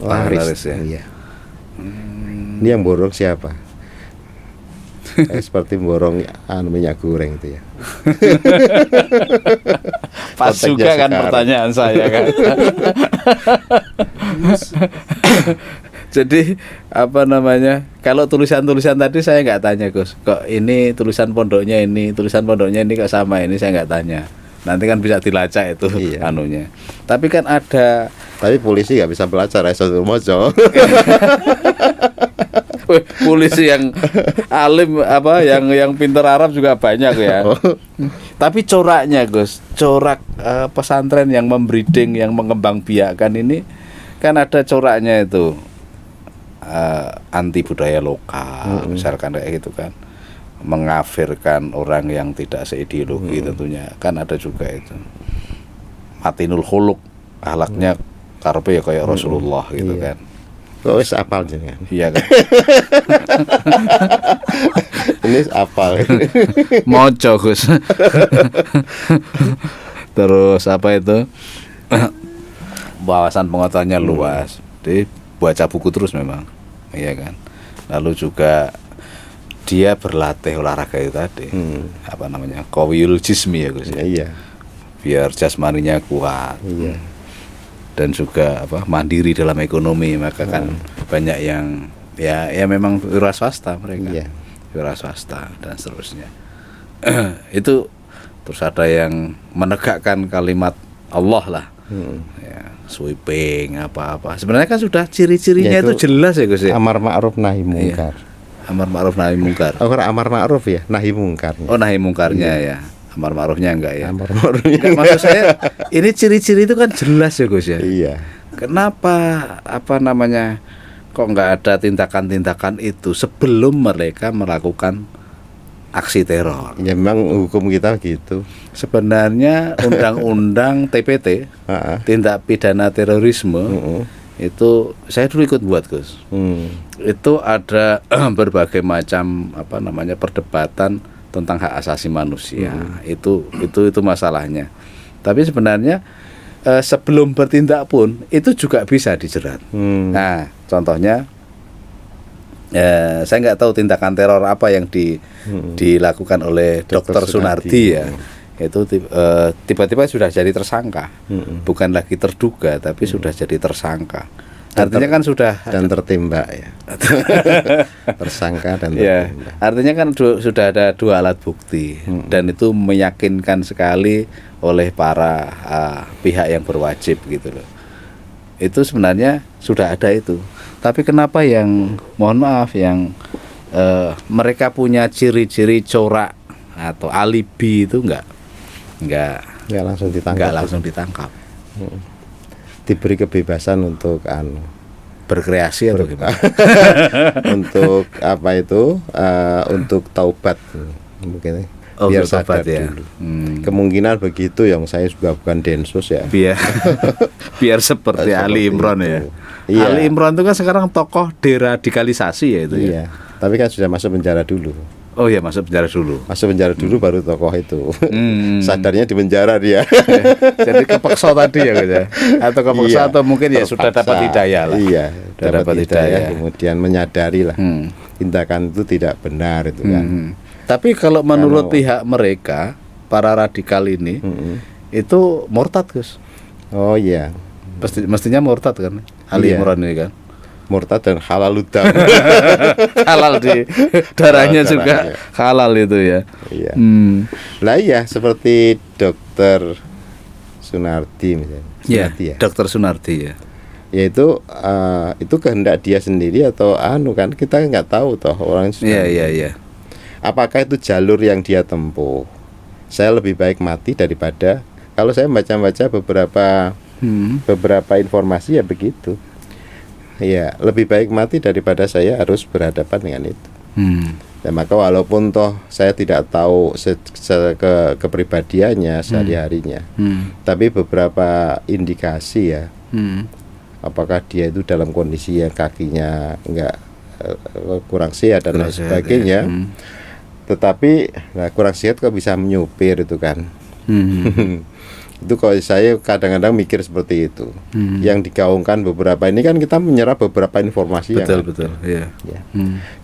ya. ya. Ini yang borong siapa? Kayak seperti borong minyak goreng itu ya. Pas Konteksnya juga kan sekarang. pertanyaan saya kan. Jadi apa namanya? Kalau tulisan-tulisan tadi saya nggak tanya Gus. Kok ini tulisan pondoknya ini kok sama ini saya nggak tanya. Nanti kan bisa dilacak itu Iya. anunya. Tapi kan ada Tapi polisi nggak bisa belajar Rasul Mojo. polisi yang alim apa yang pinter Arab juga banyak ya. Tapi coraknya Gus, corak pesantren yang membreeding, yang mengembangbiakkan ini kan ada coraknya itu anti budaya lokal, misalkan kayak gitu kan, mengafirkan orang yang tidak seideologi tentunya kan ada juga itu. Matinul khuluq, akhlaknya karepe ya kayak Rasulullah gitu Iya. kan. Kok wis apal jenengan? Iya kan. Ini apal. Moco Gus. Terus apa itu? Wawasan pengetahuannya luas. Jadi baca buku terus memang. Iya kan. Lalu juga dia berlatih olahraga itu tadi. Apa namanya? Qawiyul jismi ya Gus. Ya, iya. Biar jasmaninya kuat. Iya. Dan juga apa? Mandiri dalam ekonomi. Maka kan banyak yang ya memang wira swasta mereka. Iya. Wira swasta dan seterusnya. Itu terus ada yang menegakkan kalimat Allah lah. Ya, sweeping apa-apa. Sebenarnya kan sudah ciri-cirinya Ya, itu jelas ya Gus ya. Amar ma'ruf nahi mungkar. Amar ma'ruf nahi mungkar. Oh, amar ma'ruf ya, nahi mungkar. Oh, nahi mungkarnya ya. Amar ma'rufnya enggak ya. Amar ma'ruf. Enggak, maksud saya ini ciri-ciri itu kan jelas ya Gus ya. Iya. Kenapa apa namanya kok nggak ada tindakan-tindakan itu sebelum mereka melakukan aksi teror? Ya memang hukum kita gitu. Sebenarnya undang-undang TPT, tindak pidana terorisme, itu saya dulu ikut buat Gus. Itu ada berbagai macam apa namanya perdebatan tentang hak asasi manusia. Itu masalahnya. Tapi sebenarnya sebelum bertindak pun itu juga bisa dijerat. Nah, contohnya saya nggak tahu tindakan teror apa yang dilakukan oleh Dr. Sunardi ya. Itu tiba-tiba sudah jadi tersangka, bukan lagi terduga, tapi sudah jadi tersangka. Artinya kan sudah dan tertembak ya. Tersangka dan ya, tertembak. artinya kan sudah ada dua alat bukti dan itu meyakinkan sekali oleh para pihak yang berwajib gitu loh. Itu sebenarnya sudah ada itu. Tapi kenapa yang mohon maaf yang mereka punya ciri-ciri corak atau alibi itu enggak langsung ditangkap. Enggak langsung ditangkap. Diberi kebebasan untuk berkreasi atau gimana? untuk apa itu? Untuk taubat mungkin. Biar sadar ya. dulu. Kemungkinan begitu, yang saya juga bukan densus ya. Biar seperti Ali Imran ya. Iya. Ali Imran itu kan sekarang tokoh deradikalisasi ya itu ya. Iya. Tapi kan sudah masuk penjara dulu. Oh iya, masuk penjara dulu. Masuk penjara dulu baru tokoh itu. Sadarnya di penjara dia. Jadi kepeksa tadi ya gitu ya. Atau kepeksa Iya, atau mungkin ya terpaksa. sudah dapat hidayah lah. Iya, dapat hidayah, ya. kemudian menyadari lah tindakan itu tidak benar itu kan. Tapi kalau menurut pihak mereka, para radikal ini itu murtad Gus. Oh iya. Mestinya murtad kan. Ali Iya. Imran ini kan. Murtad dan halal udam. Halal di darahnya Halal juga darahnya. halal itu ya. Iya. Lah iya, seperti Dokter Sunardi misalnya. Iya, Sunardi ya. Dokter Sunardi ya. Yaitu itu kehendak dia sendiri atau kan kita nggak tahu toh orang sudah. Iya. Apakah itu jalur yang dia tempuh? Saya lebih baik mati daripada, kalau saya baca-baca beberapa informasi ya begitu. Ya, lebih baik mati daripada saya harus berhadapan dengan itu. Ya, maka walaupun toh saya tidak tahu kepribadiannya sehari-harinya, tapi beberapa indikasi ya, apakah dia itu dalam kondisi yang kakinya enggak kurang sehat dan lain sebagainya. Tetapi kurang sehat kok bisa menyupir itu kan. Itu kalau saya kadang-kadang mikir seperti itu. Yang digaungkan beberapa ini kan kita menyerap beberapa informasi betul, yang betul, iya. ya.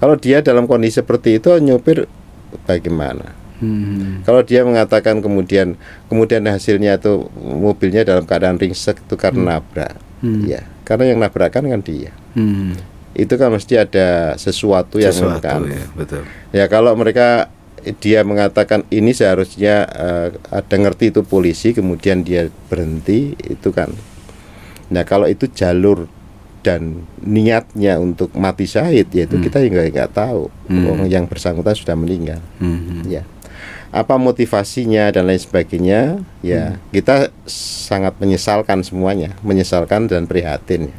Kalau dia dalam kondisi seperti itu, nyopir bagaimana? Kalau dia mengatakan kemudian hasilnya itu mobilnya dalam keadaan ringsek itu karena nabrak, ya, karena yang nabrakan kan dia. Itu kan mesti ada sesuatu yang menekan. Ya, betul. Ya kalau dia mengatakan ini seharusnya ada ngerti itu polisi, kemudian dia berhenti, itu kan. Nah kalau itu jalur dan niatnya untuk mati syahid, yaitu kita nggak tahu. Yang bersangkutan sudah meninggal. Ya. Apa motivasinya dan lain sebagainya, ya kita sangat menyesalkan semuanya, menyesalkan dan prihatin.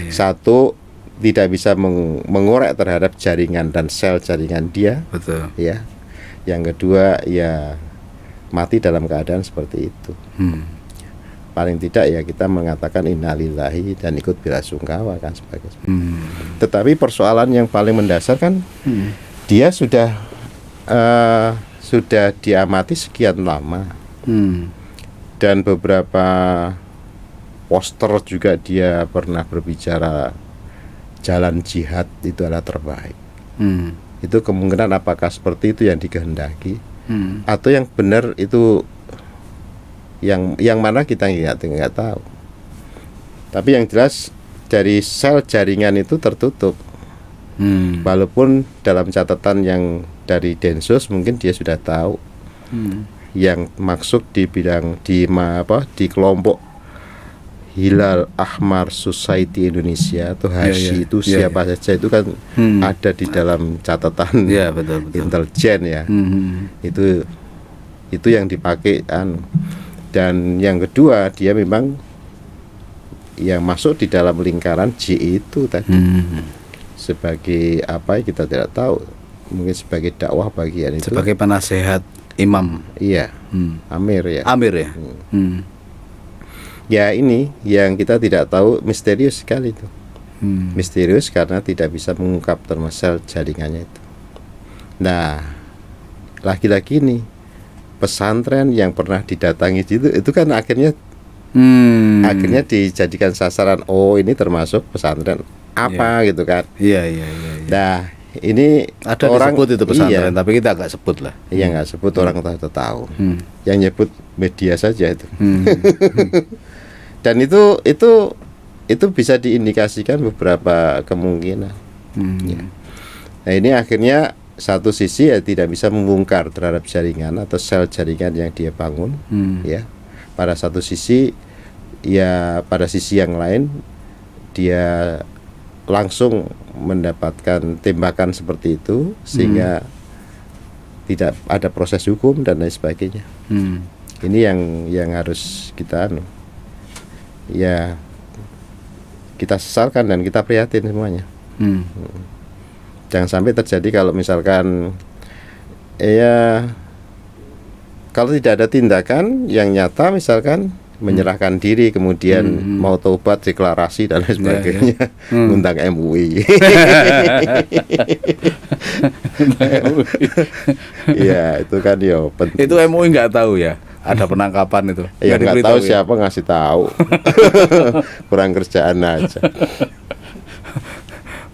Satu, tidak bisa mengorek terhadap jaringan dan sel jaringan dia. Betul. Ya. Yang kedua, ya mati dalam keadaan seperti itu. Paling tidak ya kita mengatakan innalillahi dan ikut belasungkawa kan sebagai. Tetapi persoalan yang paling mendasar kan dia sudah diamati sekian lama. Dan beberapa poster juga dia pernah berbicara jalan jihad itu adalah terbaik. Itu kemungkinan apakah seperti itu yang dikehendaki, atau yang benar itu yang mana kita nggak tahu. Tapi yang jelas dari sel jaringan itu tertutup. Walaupun dalam catatan yang dari Densus mungkin dia sudah tahu yang maksud di bidang di kelompok Hilal Ahmar Society Indonesia atau HASI itu siapa saja itu kan ada di dalam catatan betul. intelijen ya. Itu yang dipakai dan yang kedua dia memang yang masuk di dalam lingkaran J itu tadi sebagai apa kita tidak tahu, mungkin sebagai dakwah bagian itu sebagai penasehat imam. Iya. Amir ya. Ya ini yang kita tidak tahu, misterius sekali itu. Misterius karena tidak bisa mengungkap termasuk jaringannya itu. Nah, lagi-lagi nih pesantren yang pernah didatangi itu kan akhirnya dijadikan sasaran. Oh, ini termasuk pesantren apa gitu kan? Iya. Nah, ini ada orang disebut itu pesantren, tapi kita nggak sebut lah. Iya, nggak sebut, orang tahu. Yang nyebut media saja itu. Dan itu bisa diindikasikan beberapa kemungkinan. Ya. Nah ini akhirnya satu sisi ya tidak bisa membongkar terhadap jaringan atau sel jaringan yang dia bangun. Ya. Pada satu sisi ya, pada sisi yang lain dia langsung mendapatkan tembakan seperti itu sehingga tidak ada proses hukum dan lain sebagainya. Ini yang harus kita ya kita sesalkan dan kita prihatin semuanya. Jangan sampai terjadi kalau misalkan ya kalau tidak ada tindakan yang nyata, misalkan menyerahkan diri kemudian mau taubat, deklarasi dan lain sebagainya, undang MUI. Ya itu kan ya penting. Itu MUI nggak tahu ya ada penangkapan itu. Ya nggak tahu siapa ngasih tahu. Kurang kerjaan aja.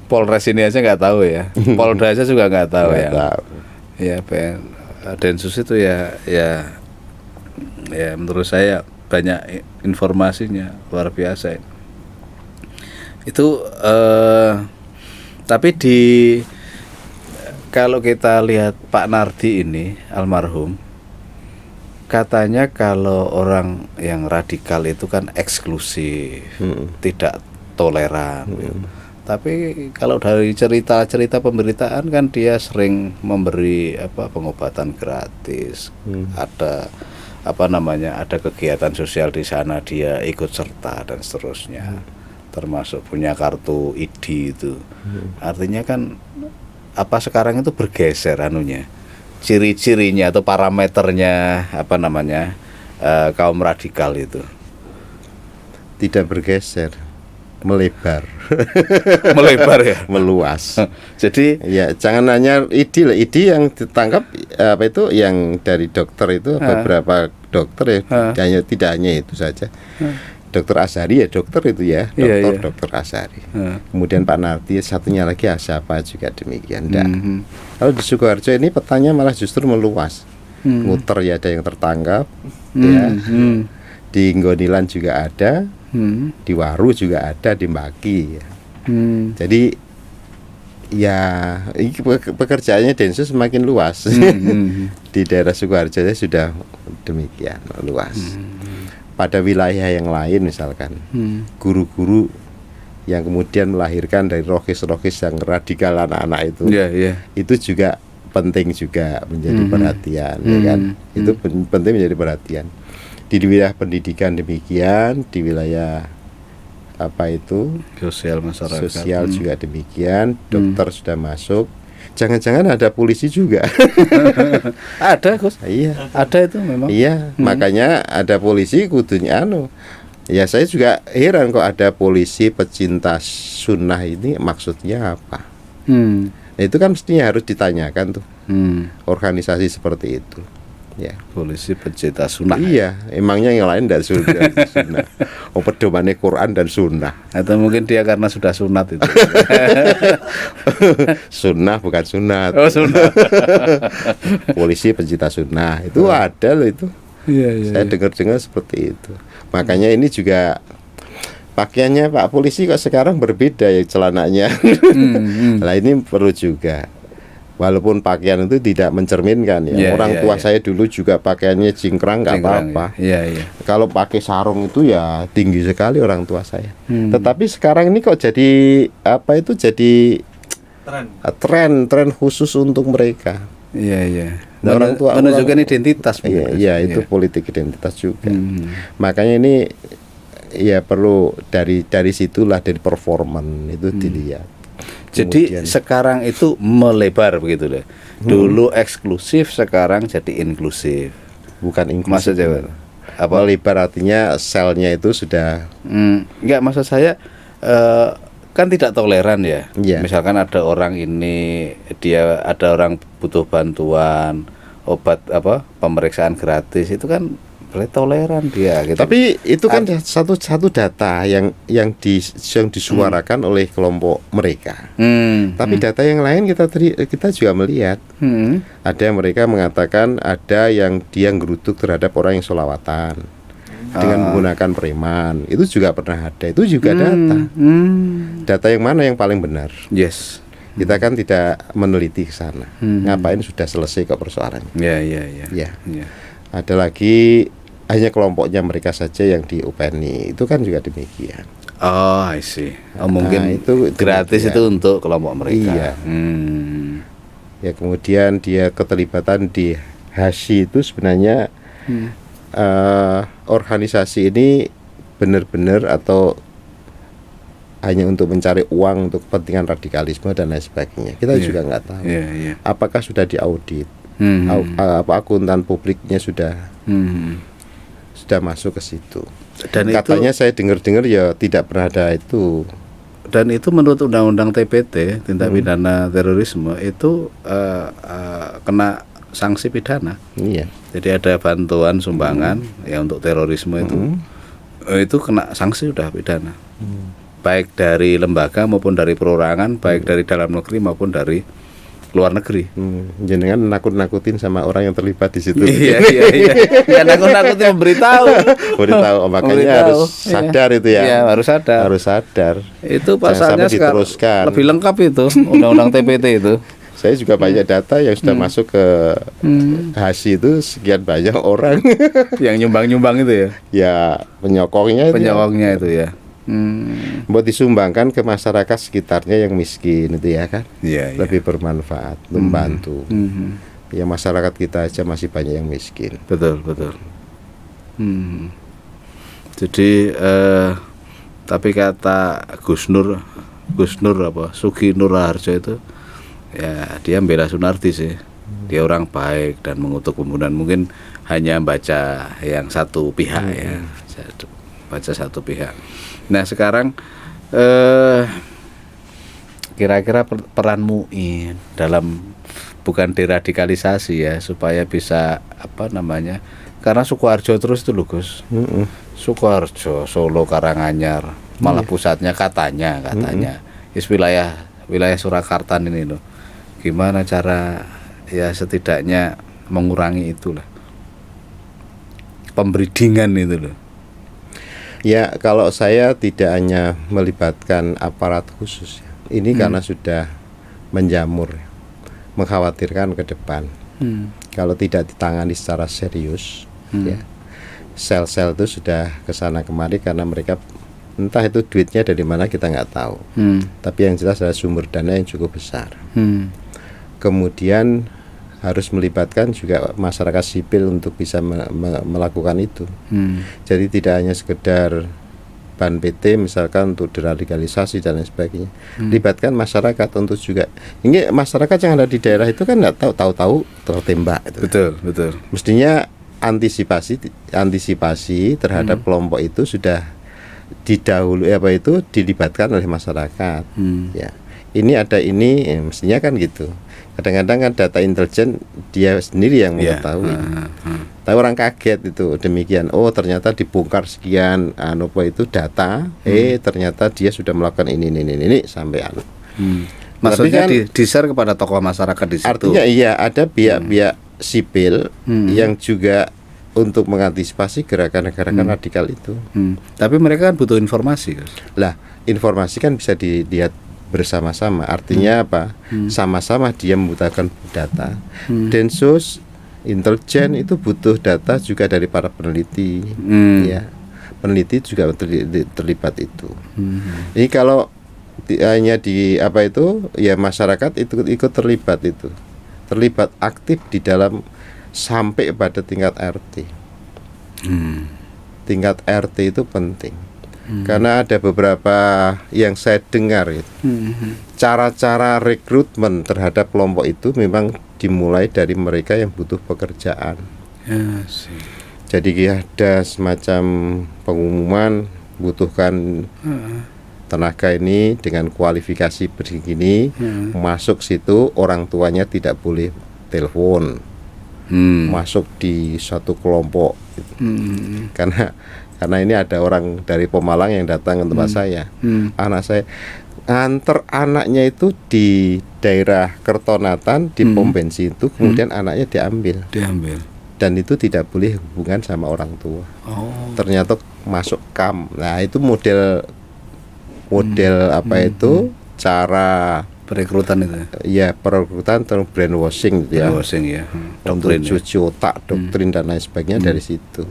Polres ini aja nggak tahu ya. Polda aja juga nggak tahu ya. Tahu. Ya Densus itu ya menurut saya banyak informasinya luar biasa. Itu tapi kalau kita lihat Pak Nardi ini almarhum, katanya kalau orang yang radikal itu kan eksklusif, tidak toleran. Tapi kalau dari cerita-cerita pemberitaan kan dia sering memberi pengobatan gratis. Ada ada kegiatan sosial di sana dia ikut serta dan seterusnya. Termasuk punya kartu ID itu. Artinya kan sekarang itu bergeser ciri-cirinya atau parameternya kaum radikal itu. Tidak bergeser, melebar. Melebar ya, meluas. Jadi ya jangan hanya ID yang ditangkap yang dari dokter itu beberapa dokter ya, tidak hanya itu saja. Dokter Azhari ya dokter itu ya, dokter Azhari. Kemudian Pak Narti, satunya lagi Asapa juga demikian. Kalau di Sukoharjo ini petanya malah justru meluas. Muter ya ada yang tertangkap, ya. Di Nggonilan juga ada, di Waru juga ada, di Mbaki. Ya. Jadi ya ini pekerjaannya Densus semakin luas. Di daerah Sukoharjo sudah demikian luas. Pada wilayah yang lain misalkan guru-guru yang kemudian melahirkan dari rohis-rohis yang radikal anak-anak itu, itu juga penting juga menjadi perhatian, ya kan? Itu penting menjadi perhatian. Di wilayah pendidikan demikian, di wilayah sosial masyarakat, sosial juga demikian. Dokter sudah masuk. Jangan-jangan ada polisi juga. Ada, Gus. Iya. Ada itu memang. Iya, makanya ada polisi kudunya Ya saya juga heran kok ada polisi pecinta sunnah ini maksudnya apa? Itu kan mestinya harus ditanyakan tuh. Organisasi seperti itu. Ya. Polisi pecinta sunnah. Iya, emangnya yang lain tidak sunnah. Pedomannya Quran dan sunnah. Atau mungkin dia karena sudah sunat itu. Sunnah bukan sunat. Oh, sunat. Polisi pencinta sunnah itu ada loh itu. Iya. Saya dengar seperti itu. Makanya ini juga pakaiannya Pak polisi kok sekarang berbeda ya celananya. Nah ini perlu juga. Walaupun pakaian itu tidak mencerminkan ya. Orang tua saya dulu juga pakaiannya cingkrang nggak apa-apa. Kalau pakai sarung itu ya tinggi sekali orang tua saya. Tetapi sekarang ini kok jadi jadi tren khusus untuk mereka. Nah, orang tua menunjukkan identitas. Iya, itu politik identitas juga. Makanya ini ya perlu dari situlah, dari performan itu dilihat. Jadi Kemudian, sekarang itu melebar begitu loh. Dulu eksklusif, sekarang jadi inklusif. Bukan inklusif. Maksudnya apa? Melebar artinya selnya itu sudah. Enggak, maksud saya kan tidak toleran ya. Misalkan ada orang ada orang butuh bantuan obat pemeriksaan gratis, itu kan boleh toleran dia gitu. Tapi itu kan satu data yang disuarakan oleh kelompok mereka. Tapi data yang lain kita juga melihat. Ada yang mereka mengatakan ada yang dia ngerutuk terhadap orang yang sholawatan dengan menggunakan preman. Itu juga pernah ada. Itu juga data. Data yang mana yang paling benar? Yes. Kita kan tidak meneliti ke sana. Ngapain sudah selesai kok persoalannya? Iya. Ada lagi hanya kelompoknya mereka saja yang diopeni, itu kan juga demikian. Oh, I see. Mungkin itu gratis itu untuk kelompok mereka. Iya. Ya kemudian dia keterlibatan di HASI itu sebenarnya organisasi ini benar-benar atau hanya untuk mencari uang untuk kepentingan radikalisme dan lain sebagainya. Kita juga nggak tahu. Apakah sudah diaudit? Apa akuntan publiknya sudah masuk ke situ. Dan katanya saya dengar ya tidak pernah ada itu. Dan itu menurut undang-undang TPT, tindak pidana terorisme itu kena sanksi pidana. Iya. Jadi ada bantuan sumbangan ya untuk terorisme itu kena sanksi sudah pidana. Baik dari lembaga maupun dari perorangan, baik dari dalam negeri maupun dari luar negeri. Jangan nakut-nakutin sama orang yang terlibat di situ. Iya. Ya nakut-nakutin memberitahu. Makanya harus sadar itu ya. Iya, harus sadar. Itu pasalnya sekarang lebih lengkap itu undang-undang TPT itu. Saya juga banyak data yang sudah masuk ke HASI itu sekian banyak orang yang nyumbang itu ya. Ya penyokongnya itu ya. Buat disumbangkan ke masyarakat sekitarnya yang miskin itu ya kan. Lebih bermanfaat, membantu. Ya masyarakat kita aja masih banyak yang miskin. Betul. Jadi tapi kata Gus Nur Sugi Nur Raharjo itu ya dia membela Sunardi sih. Dia orang baik dan mengutuk pembunuhan, mungkin hanya baca yang satu pihak ya. Baca satu pihak. Nah sekarang kira-kira peran MUI dalam bukan deradikalisasi ya, supaya bisa Karena Sukoharjo terus itu loh Gus. Sukoharjo, Solo, Karanganyar, malah pusatnya katanya. Is wilayah Surakarta ini loh. Gimana cara ya setidaknya mengurangi itulah. Pembridingan itu loh. Ya, kalau saya tidak hanya melibatkan aparat khusus, ini karena sudah menjamur, mengkhawatirkan ke depan. Kalau tidak ditangani secara serius, ya, sel-sel itu sudah kesana kemari karena mereka entah itu duitnya dari mana kita nggak tahu. Tapi yang jelas ada sumber dana yang cukup besar. Kemudian harus melibatkan juga masyarakat sipil untuk bisa melakukan itu. Jadi tidak hanya sekedar ban PT misalkan untuk deradikalisasi dan lain sebagainya. Libatkan masyarakat untuk juga. Ini masyarakat yang ada di daerah itu kan nggak tahu tertembak. Itu. Betul. Mestinya antisipasi terhadap kelompok itu sudah dilibatkan oleh masyarakat. Ya. Ini mestinya kan gitu. Kadang-kadang kan data intelijen dia sendiri yang mengetahui. Tapi orang kaget itu demikian. Oh ternyata dibongkar sekian itu data. Ternyata dia sudah melakukan ini sampai Maksudnya kan, di-share kepada tokoh masyarakat di situ. Artinya iya ada pihak-pihak sipil yang juga untuk mengantisipasi gerakan-gerakan radikal itu. Tapi mereka kan butuh informasi, Gus. Lah informasi kan bisa dilihat bersama-sama. Artinya apa? Sama-sama dia membutuhkan data. Densus, intelijen itu butuh data juga dari para peneliti. Ya, peneliti juga terlibat itu. Ini kalau hanya ya masyarakat ikut terlibat itu, terlibat aktif di dalam sampai pada tingkat RT. Tingkat RT itu penting. Karena ada beberapa yang saya dengar cara-cara rekrutmen terhadap kelompok itu memang dimulai dari mereka yang butuh pekerjaan. Jadi ada semacam pengumuman butuhkan tenaga ini dengan kualifikasi begini, masuk situ orang tuanya tidak boleh telepon, masuk di suatu kelompok karena ini ada orang dari Pemalang yang datang ke tempat saya. Anak saya antar anaknya itu di daerah Kertonatan di pom bensin itu, kemudian anaknya diambil. Dan itu tidak boleh hubungan sama orang tua. Ternyata masuk KAM. Nah itu model cara perekrutan itu. Ya perekrutan terus brainwashing gitu ya. Brainwashing ya. Untuk cuci otak, doktrin dan lain sebagainya dari situ.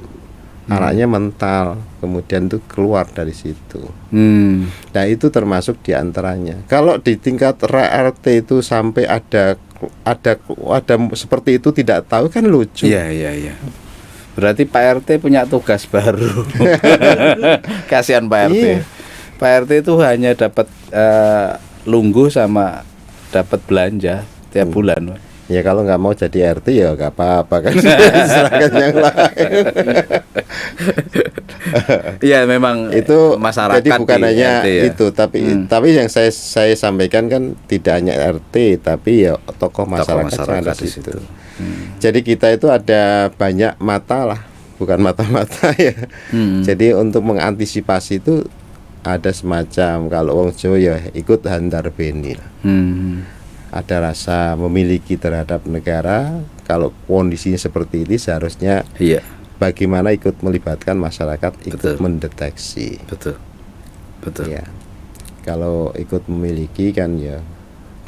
Anaknya mental, kemudian itu keluar dari situ. Nah itu termasuk diantaranya. Kalau di tingkat RT itu sampai ada seperti itu tidak tahu kan lucu. Iya. Berarti Pak RT punya tugas baru. Kasihan Pak RT. Iya. Pak RT itu hanya dapat lungguh sama dapat belanja tiap bulan. Ya kalau nggak mau jadi RT ya nggak apa-apa kan. Serahkan yang lain. Iya memang itu masyarakat. Jadi bukan hanya RT, ya? itu, tapi yang saya sampaikan kan tidak hanya RT, tapi ya tokoh masyarakat yang ada di situ. Jadi kita itu ada banyak mata lah, bukan mata-mata ya. Jadi untuk mengantisipasi itu ada semacam kalau wong Jawa ya ikut handar beni lah. Ada rasa memiliki terhadap negara. Kalau kondisinya seperti ini seharusnya bagaimana ikut melibatkan masyarakat, ikut mendeteksi. Betul. Ya. Kalau ikut memiliki kan ya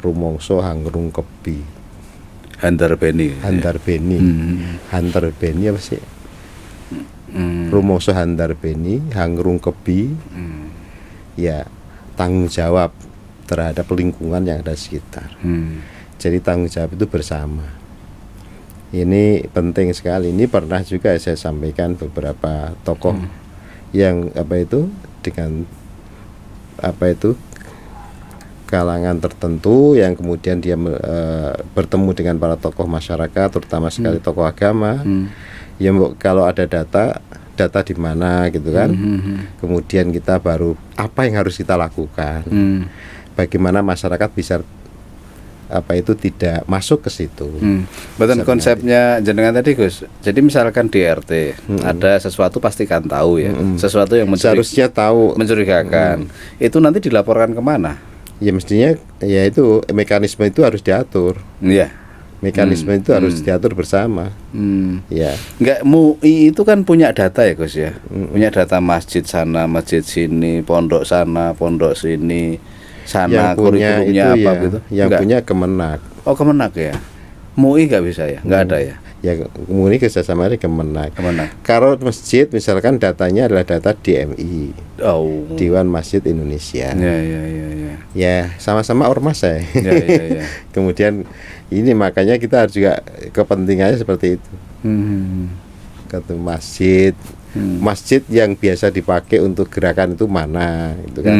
rumongso hangrung kebi. Handar beni. Handar beni apa sih? Rumongso handar beni, hangrung kebi. Ya, tanggung jawab terhadap lingkungan yang ada di sekitar. Jadi tanggung jawab itu bersama. Ini penting sekali. Ini pernah juga saya sampaikan beberapa tokoh yang dengan kalangan tertentu yang kemudian dia bertemu dengan para tokoh masyarakat, terutama sekali tokoh agama. Ya kalau ada data di mana gitu kan. Kemudian kita baru apa yang harus kita lakukan. Bagaimana masyarakat bisa apa itu tidak masuk ke situ. Betul konsepnya jenengan tadi Gus. Jadi misalkan di RT ada sesuatu pastikan tahu ya, sesuatu yang seharusnya tahu, mencurigakan. Itu nanti dilaporkan kemana? Ya mestinya ya itu mekanisme itu harus diatur. Iya. Mekanisme itu harus diatur bersama. Ya. Enggak, MUI itu kan punya data ya Gus ya. Punya data masjid sana, masjid sini, pondok sana, pondok sini. Sana Yang punya itu apa ya, gitu. yang Enggak. punya Kemenak. Oh Kemenak ya. MUI nggak bisa ya, nggak ada ya. Ya MUI kerjasama dari Kemenak. Kemenak. Kalau masjid misalkan datanya adalah data DMI, Oh. Dewan Masjid Indonesia. Ya. Ya sama-sama ormas ya. Ya. Kemudian ini makanya kita harus juga kepentingannya seperti itu. Kata masjid, masjid yang biasa dipakai untuk gerakan itu mana, itu kan.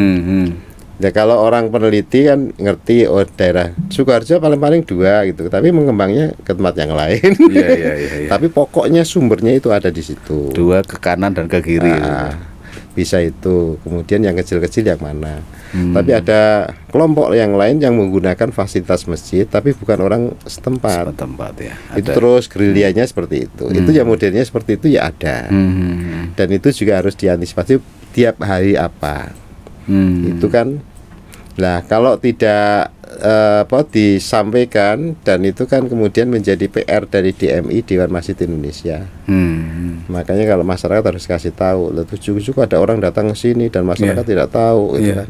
Ya kalau orang peneliti kan ngerti daerah Sukoharjo paling-paling 2 gitu, tapi mengembangnya ke tempat yang lain. Iya. Tapi pokoknya sumbernya itu ada di situ. 2 ke kanan dan ke kiri. Bisa itu. Kemudian yang kecil-kecil yang mana? Tapi ada kelompok yang lain yang menggunakan fasilitas masjid, tapi bukan orang setempat. Ya. Itu terus gerilyanya seperti itu. Itu ya modelnya seperti itu ya ada. Dan itu juga harus diantisipasi tiap hari apa. Itu kan. Nah, kalau tidak disampaikan dan itu kan kemudian menjadi PR dari DMI, Dewan Masjid Indonesia. Makanya kalau masyarakat harus kasih tahu, tujuh ada orang datang ke sini dan masyarakat tidak tahu gitu kan.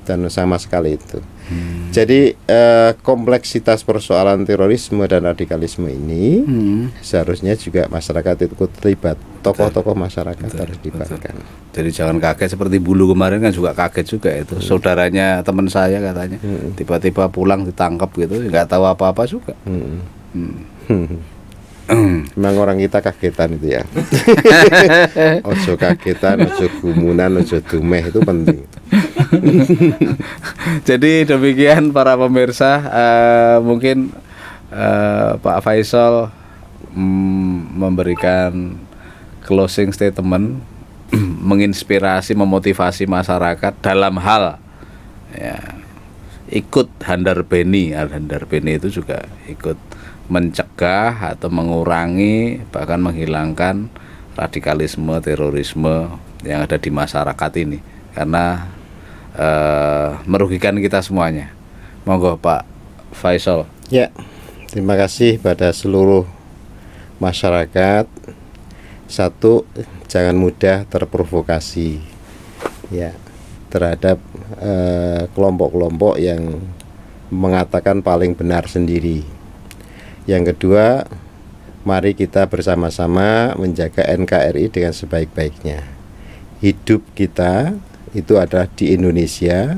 Dan sama sekali itu. Jadi kompleksitas persoalan terorisme dan radikalisme ini seharusnya juga masyarakat ikut terlibat, tokoh-tokoh masyarakat harus dilibatkan. Jadi jangan kaget seperti Bulu kemarin kan juga kaget juga itu. Saudaranya teman saya katanya tiba-tiba pulang ditangkap gitu, nggak tahu apa-apa juga. Memang orang kita kagetan itu ya. Ojo kagetan, ojo gumunan, ojo dumeh, itu penting. Jadi demikian para pemirsa, mungkin Pak Faisal memberikan closing statement, menginspirasi, memotivasi masyarakat dalam hal ya, ikut Handar Beni. Handar Beni itu juga ikut mencegah atau mengurangi bahkan menghilangkan radikalisme, terorisme yang ada di masyarakat ini, karena merugikan kita semuanya. Monggo Pak Faisal. Ya, terima kasih pada seluruh masyarakat. Satu, jangan mudah terprovokasi ya terhadap kelompok-kelompok yang mengatakan paling benar sendiri. Yang kedua, mari kita bersama-sama menjaga NKRI dengan sebaik-baiknya. Hidup kita itu adalah di Indonesia,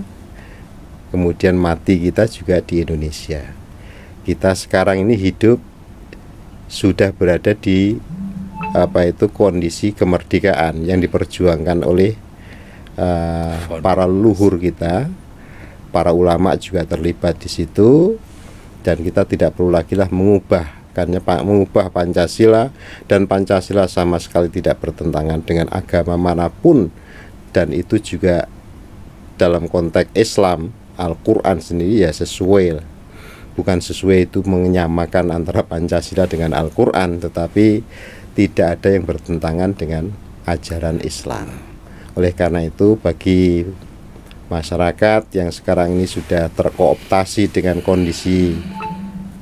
kemudian mati kita juga di Indonesia. Kita sekarang ini hidup sudah berada di kondisi kemerdekaan yang diperjuangkan oleh para leluhur kita. Para ulama juga terlibat di situ, dan kita tidak perlu lagi mengubah Pancasila, dan Pancasila sama sekali tidak bertentangan dengan agama manapun, dan itu juga dalam konteks Islam, Al-Quran sendiri ya sesuai, bukan sesuai itu menyamakan antara Pancasila dengan Al-Quran, tetapi tidak ada yang bertentangan dengan ajaran Islam. Oleh karena itu, bagi masyarakat yang sekarang ini sudah terkooptasi dengan kondisi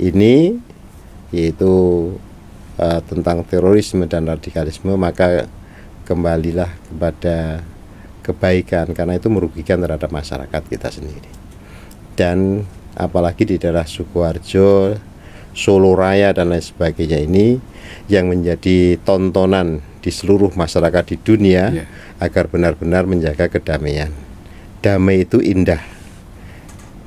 ini, yaitu tentang terorisme dan radikalisme, maka kembalilah kepada kebaikan, karena itu merugikan terhadap masyarakat kita sendiri. Dan apalagi di daerah Sukoharjo, Solo Raya dan lain sebagainya ini yang menjadi tontonan di seluruh masyarakat di dunia agar benar-benar menjaga kedamaian. Damai itu indah,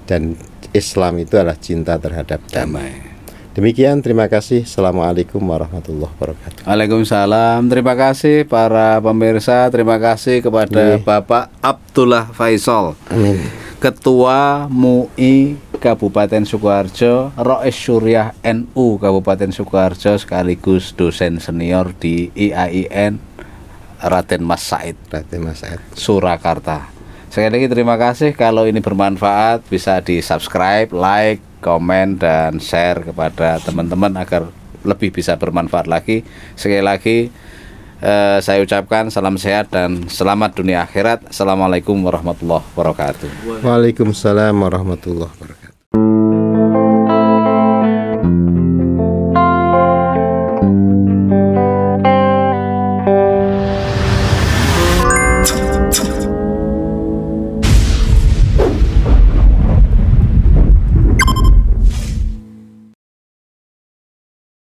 dan Islam itu adalah cinta terhadap damai. Demikian, terima kasih. Assalamualaikum warahmatullahi wabarakatuh. Waalaikumsalam. Terima kasih para pemirsa. Terima kasih kepada Bapak Abdullah Faisal, Amin, Ketua MUI Kabupaten Sukoharjo, Rois Syuriah NU Kabupaten Sukoharjo, sekaligus dosen senior di IAIN Raden Mas Said Surakarta. Sekali lagi terima kasih. Kalau ini bermanfaat bisa di subscribe, like, komen dan share kepada teman-teman agar lebih bisa bermanfaat lagi. Sekali lagi saya ucapkan salam sehat dan selamat dunia akhirat. Assalamualaikum warahmatullahi wabarakatuh. Waalaikumsalam warahmatullahi wabarakatuh.